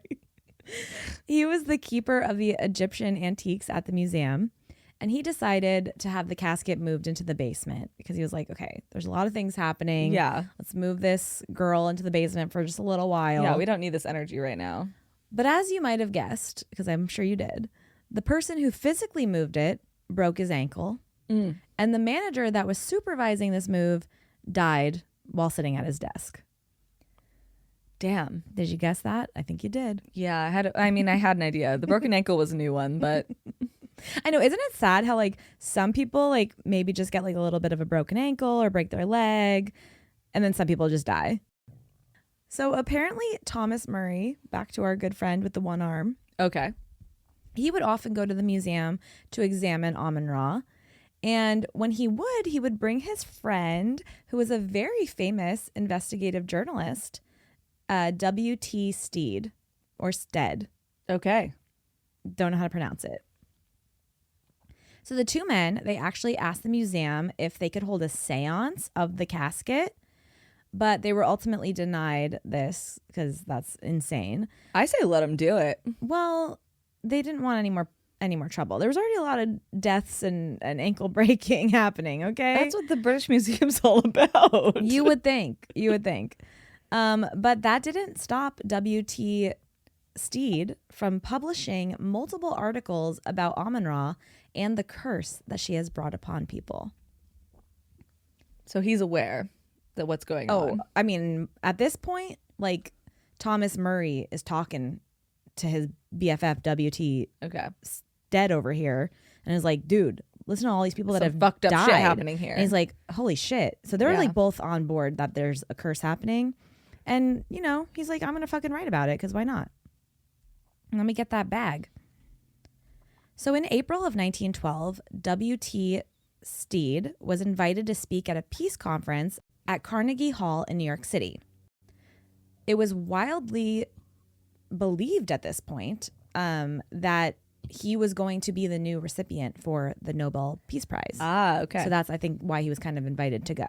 He was the keeper of the Egyptian antiques at the museum, and he decided to have the casket moved into the basement because he was like, okay, there's a lot of things happening. Yeah. Let's move this girl into the basement for just a little while. Yeah, we don't need this energy right now. But as you might have guessed, because I'm sure you did, the person who physically moved it broke his ankle, and the manager that was supervising this move died while sitting at his desk. Damn. Did you guess that? I think you did. Yeah, I had an idea. The broken ankle was a new one, but I know. Isn't it sad how like some people like maybe just get like a little bit of a broken ankle or break their leg, and then some people just die. So apparently Thomas Murray, back to our good friend with the one arm. Okay. He would often go to the museum to examine Amun-Ra. And when he would bring his friend, who was a very famous investigative journalist, W.T. Steed, or Stead. Okay. Don't know how to pronounce it. So the two men, they actually asked the museum if they could hold a seance of the casket, but they were ultimately denied this because that's insane. I say let them do it. Well, they didn't want any more trouble. There was already a lot of deaths and ankle breaking happening, okay? That's what the British Museum's all about. You would think. But that didn't stop W.T. Steed from publishing multiple articles about Amun-Ra and the curse that she has brought upon people. So he's aware that what's going on. Oh, I mean, at this point, like, Thomas Murray is talking to his BFF W.T. Okay. Stead over here and is like, dude, listen to all these people that have fucked up died. shit happening here. And he's like, holy shit. So they're like both on board that there's a curse happening. And, you know, he's like, I'm going to fucking write about it because why not? Let me get that bag. So in April of 1912, W.T. Steed was invited to speak at a peace conference at Carnegie Hall in New York City. It was wildly believed at this point that he was going to be the new recipient for the Nobel Peace Prize. Ah, okay. So that's, I think, why he was kind of invited to go.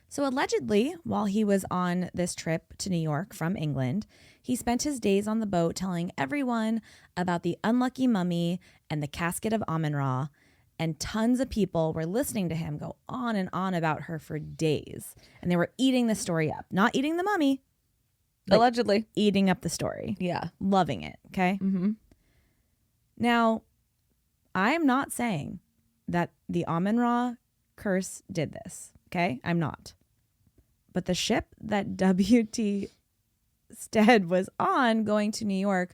So allegedly, while he was on this trip to New York from England, he spent his days on the boat telling everyone about the unlucky mummy and the casket of Amun-Ra, and tons of people were listening to him go on and on about her for days. And they were eating the story up. Not eating the mummy. Allegedly. Eating up the story. Yeah. Loving it, okay? Mm-hmm. Now, I'm not saying that the Amun-Ra curse did this, okay? I'm not. But the ship that W.T. Stead was on going to New York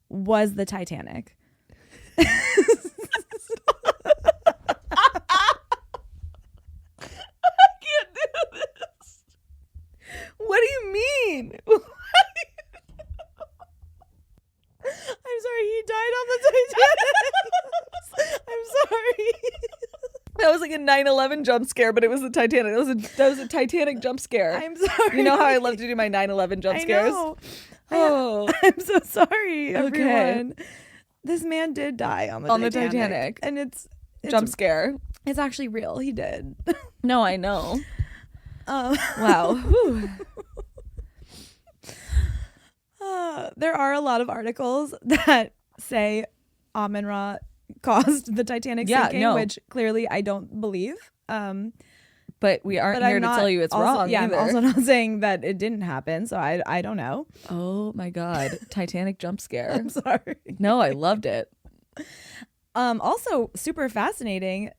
was the Titanic. I can't do this. What do you mean? I'm sorry, he died on the Titanic. I'm sorry. That was like a 9/11 jump scare, but it was the Titanic. That was a Titanic jump scare. I'm sorry. You know how I love to do my 9/11 jump scares? I know. Oh, I'm so sorry, Okay. everyone. This man did die on the Titanic. And it's jump scare. It's actually real. He did. No, I know. Wow. There are a lot of articles that say Amun-Ra caused the Titanic sinking, which clearly I don't believe. But we aren't here to tell you it's wrong. Yeah, either. I'm also not saying that it didn't happen, so I don't know. Oh my God. Titanic jump scare. I'm sorry. No, I loved it. Also super fascinating.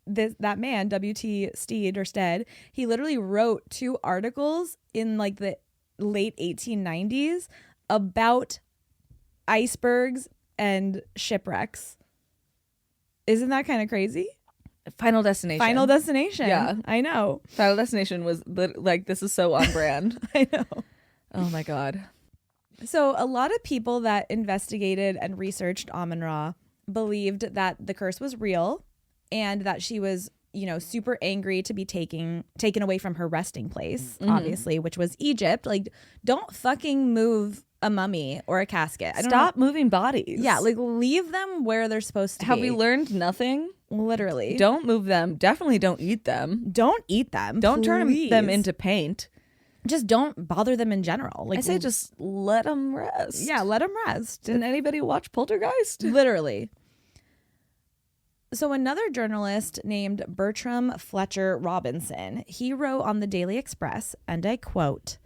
That man, W.T. Steed or Stead, he literally wrote 2 articles in like the late 1890s about icebergs and shipwrecks. Isn't that kind of crazy? Final Destination. Final Destination. Yeah. I know. Final Destination was like, this is so on brand. I know. Oh my God. So a lot of people that investigated and researched Amun-Ra believed that the curse was real and that she was, you know, super angry to be taken away from her resting place, obviously, which was Egypt. Like, don't fucking move a mummy or a casket. Stop moving bodies. Yeah, like leave them where they're supposed to be. Have we learned nothing? Literally. Don't move them. Definitely don't eat them. Don't eat them. Don't turn please. them into paint. Just don't bother them in general. Like, I say just let them rest. Yeah, let them rest. Didn't anybody watch Poltergeist? Literally. So another journalist named Bertram Fletcher Robinson, he wrote on the Daily Express, and I quote,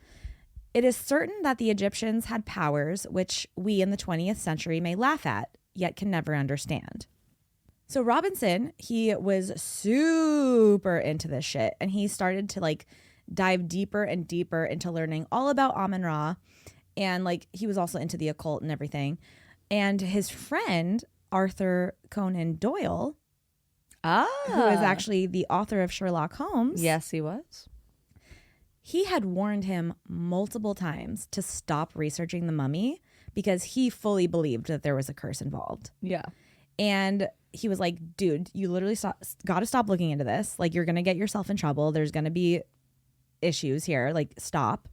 "It is certain that the Egyptians had powers which we in the 20th century may laugh at, yet can never understand." So Robinson, he was super into this shit, and he started to like dive deeper and deeper into learning all about Amun-Ra, and like he was also into the occult and everything. And his friend Arthur Conan Doyle, who is actually the author of Sherlock Holmes. Yes, he was. He had warned him multiple times to stop researching the mummy because he fully believed that there was a curse involved. Yeah. And he was like, dude, you literally got to stop looking into this. Like, you're going to get yourself in trouble. There's going to be issues here. Like, stop.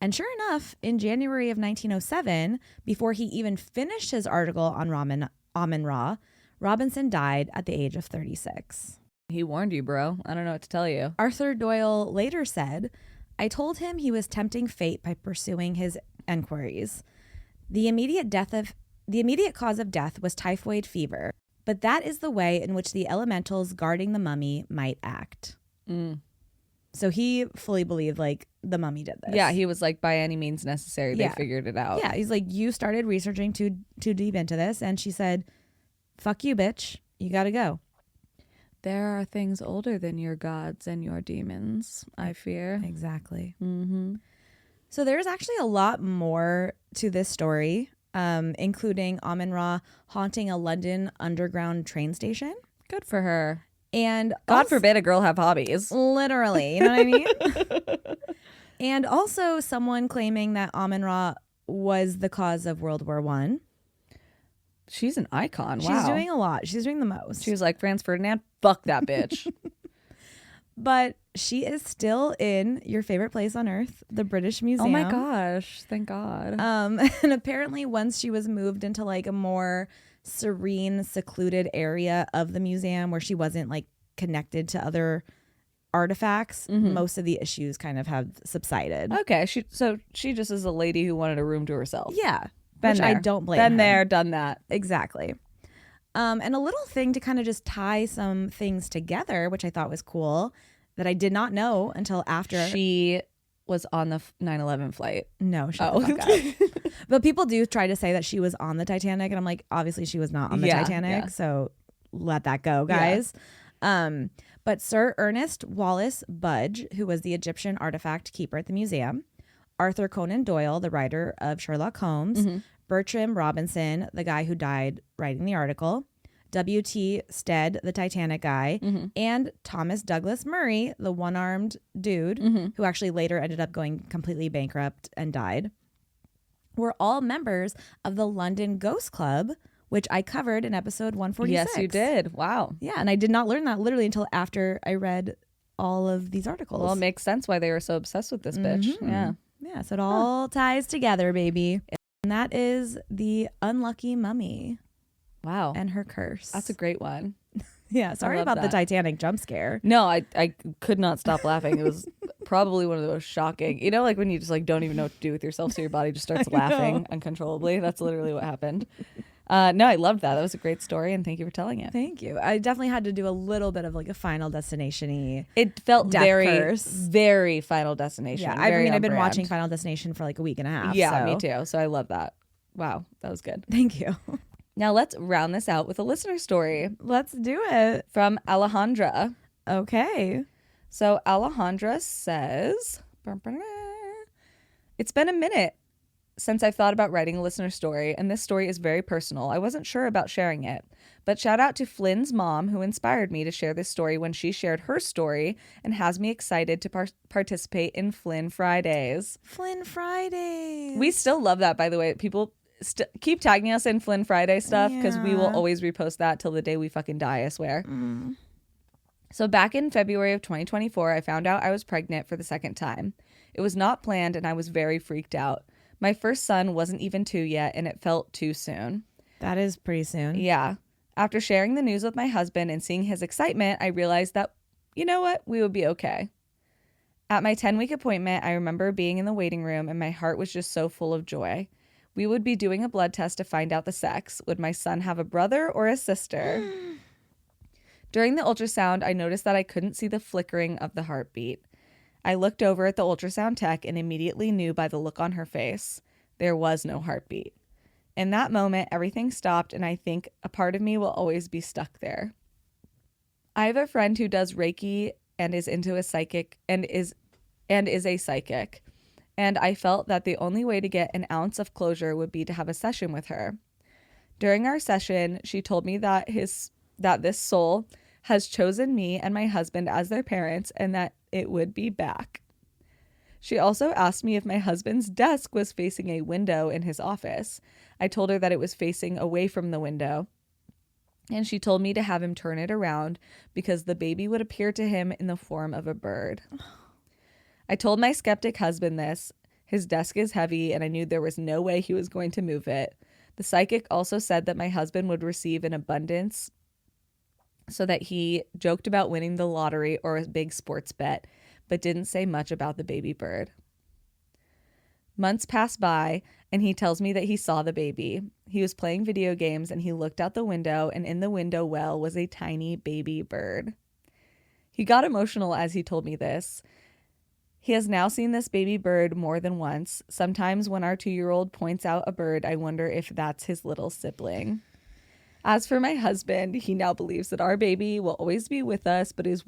And sure enough, in January of 1907, before he even finished his article on Amun-Ra, Robinson died at the age of 36. He warned you, bro. I don't know what to tell you. Arthur Doyle later said, I told him he was tempting fate by pursuing his enquiries. The immediate cause of death was typhoid fever, but that is the way in which the elementals guarding the mummy might act. So he fully believed, like, the mummy did this. Yeah, he was like, by any means necessary, they figured it out. Yeah, he's like, you started researching too deep into this. And she said, fuck you, bitch. You got to go. There are things older than your gods and your demons, I fear. Exactly. Mm-hmm. So there's actually a lot more to this story, including Amun-Ra haunting a London underground train station. Good for her. And God forbid a girl have hobbies. Literally, you know what I mean? And also someone claiming that Amun-Ra was the cause of World War I. She's an icon. Wow. She's doing a lot. She's doing the most. She was like, Franz Ferdinand, fuck that bitch. But she is still in your favorite place on earth, the British Museum. Oh my gosh. Thank God. And apparently once she was moved into like a more serene, secluded area of the museum where she wasn't like connected to other artifacts, most of the issues kind of have subsided. Okay. So she just is a lady who wanted a room to herself. Yeah. Been there. I don't blame Been her. there, done that. Exactly. And a little thing to kind of just tie some things together, which I thought was cool, that I did not know until after. She was on the 9/11 flight. No, shut the fuck up. But people do try to say that she was on the Titanic, and I'm like, obviously she was not on the Titanic, so let that go, guys. But Sir Ernest Wallace Budge, who was the Egyptian artifact keeper at the museum, Arthur Conan Doyle, the writer of Sherlock Holmes, Bertram Robinson, the guy who died writing the article, W.T. Stead, the Titanic guy, and Thomas Douglas Murray, the one-armed dude, who actually later ended up going completely bankrupt and died, were all members of the London Ghost Club, which I covered in episode 146. Yes, you did. Wow. Yeah, and I did not learn that literally until after I read all of these articles. Well, it makes sense why they were so obsessed with this bitch. Yeah. Yeah, so it all ties together, baby. And that is the unlucky mummy. Wow. And her curse. That's a great one. Yeah, sorry about the Titanic jump scare. No, I could not stop laughing. It was probably one of the most shocking. You know, like when you just like don't even know what to do with yourself, so your body just starts laughing uncontrollably. That's literally what happened. No, I loved that. That was a great story, and thank you for telling it. Thank you. I definitely had to do a little bit of like a Final Destination-y. It felt very, curse. very Final Destination. Yeah, very I've been on brand. watching Final Destination for like a week and a half. Yeah, so. me too. So I love that. Wow, that was good. Thank you. Now let's round this out with a listener story. Let's do it. From Alejandra. Okay. So Alejandra says, it's been a minute since I've thought about writing a listener story, and this story is very personal. I wasn't sure about sharing it, but shout out to Flynn's mom, who inspired me to share this story when she shared her story and has me excited to participate in Flynn Fridays. Flynn Fridays. We still love that, by the way. People keep tagging us in Flynn Friday stuff because we will always repost that till the day we fucking die, I swear. So back in February of 2024, I found out I was pregnant for the second time. It was not planned, and I was very freaked out. My first son wasn't even 2 yet, and it felt too soon. That is pretty soon. Yeah. After sharing the news with my husband and seeing his excitement, I realized that, you know what, we would be okay. At my 10-week appointment, I remember being in the waiting room, and my heart was just so full of joy. We would be doing a blood test to find out the sex. Would my son have a brother or a sister? During the ultrasound, I noticed that I couldn't see the flickering of the heartbeat. I looked over at the ultrasound tech and immediately knew by the look on her face, there was no heartbeat. In that moment, everything stopped, and I think a part of me will always be stuck there. I have a friend who does Reiki and is into a psychic and is a psychic, and I felt that the only way to get an ounce of closure would be to have a session with her. During our session, she told me that this soul has chosen me and my husband as their parents and that it would be back. She also asked me if my husband's desk was facing a window in his office. I told her that it was facing away from the window, and she told me to have him turn it around because the baby would appear to him in the form of a bird. I told my skeptic husband this. His desk is heavy, and I knew there was no way he was going to move it. The psychic also said that my husband would receive an abundance so that he joked about winning the lottery or a big sports bet, but didn't say much about the baby bird. Months pass by, and he tells me that he saw the baby. He was playing video games, and he looked out the window, and in the window well was a tiny baby bird. He got emotional as he told me this. He has now seen this baby bird more than once. Sometimes when our 2-year-old points out a bird, I wonder if that's his little sibling. As for my husband, he now believes that our baby will always be with us, but he's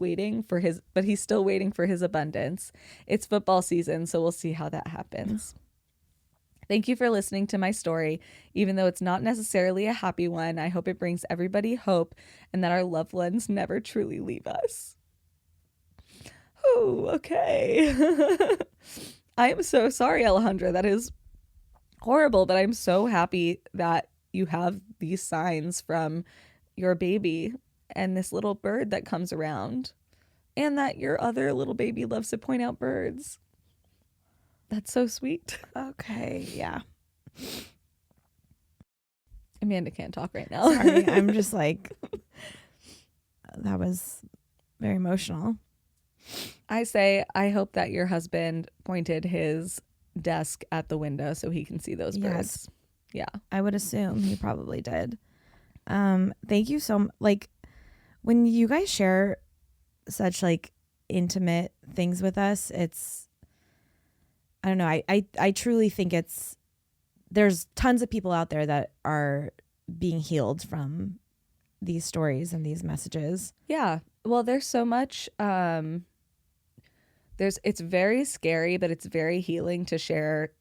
still waiting for his abundance. It's football season, so we'll see how that happens. Thank you for listening to my story. Even though it's not necessarily a happy one, I hope it brings everybody hope and that our loved ones never truly leave us. Oh, okay. I am so sorry, Alejandra. That is horrible, but I'm so happy that you have these signs from your baby and this little bird that comes around, and that your other little baby loves to point out birds. That's so sweet. Okay, yeah. Amanda can't talk right now. Sorry, I'm just like, that was very emotional. I say, I hope that your husband pointed his desk at the window so he can see those birds. Yeah. I would assume he probably did. Thank you so much. Like, when you guys share such like intimate things with us, it's, I don't know. I truly think there's tons of people out there that are being healed from these stories and these messages. Yeah. Well, there's so much, it's very scary, but it's very healing to share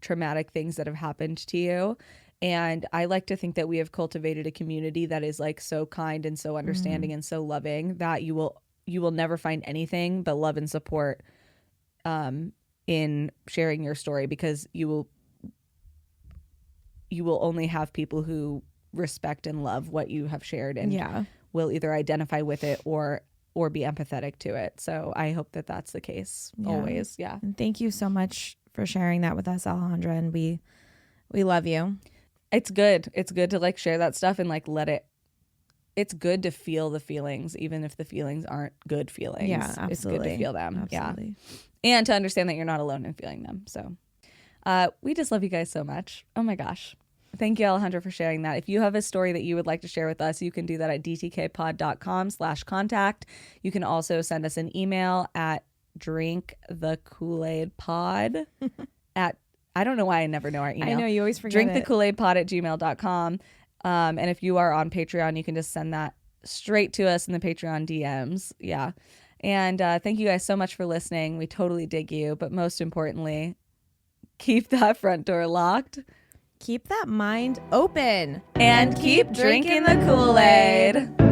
traumatic things that have happened to you. And I like to think that we have cultivated a community that is like so kind and so understanding and so loving that you will never find anything but love and support in sharing your story, because you will only have people who respect and love what you have shared and will either identify with it or be empathetic to it. So I hope that that's the case always. Yeah. And thank you so much for sharing that with us, Alejandra. And we love you. It's good. It's good to like share that stuff and like it's good to feel the feelings, even if the feelings aren't good feelings. Yeah, absolutely. It's good to feel them. Absolutely. Yeah. And to understand that you're not alone in feeling them. So we just love you guys so much. Oh my gosh. Thank you, Alejandra, for sharing that. If you have a story that you would like to share with us, you can do that at dtkpod.com/contact. You can also send us an email at drinkthekoolaidpod at, I don't know why I never know our email. I know, you always forget drinkthekoolaidpod@gmail.com. And if you are on Patreon, you can just send that straight to us in the Patreon DMs. Yeah. And thank you guys so much for listening. We totally dig you. But most importantly, keep that front door locked. Keep that mind open. And keep drinking the Kool-Aid.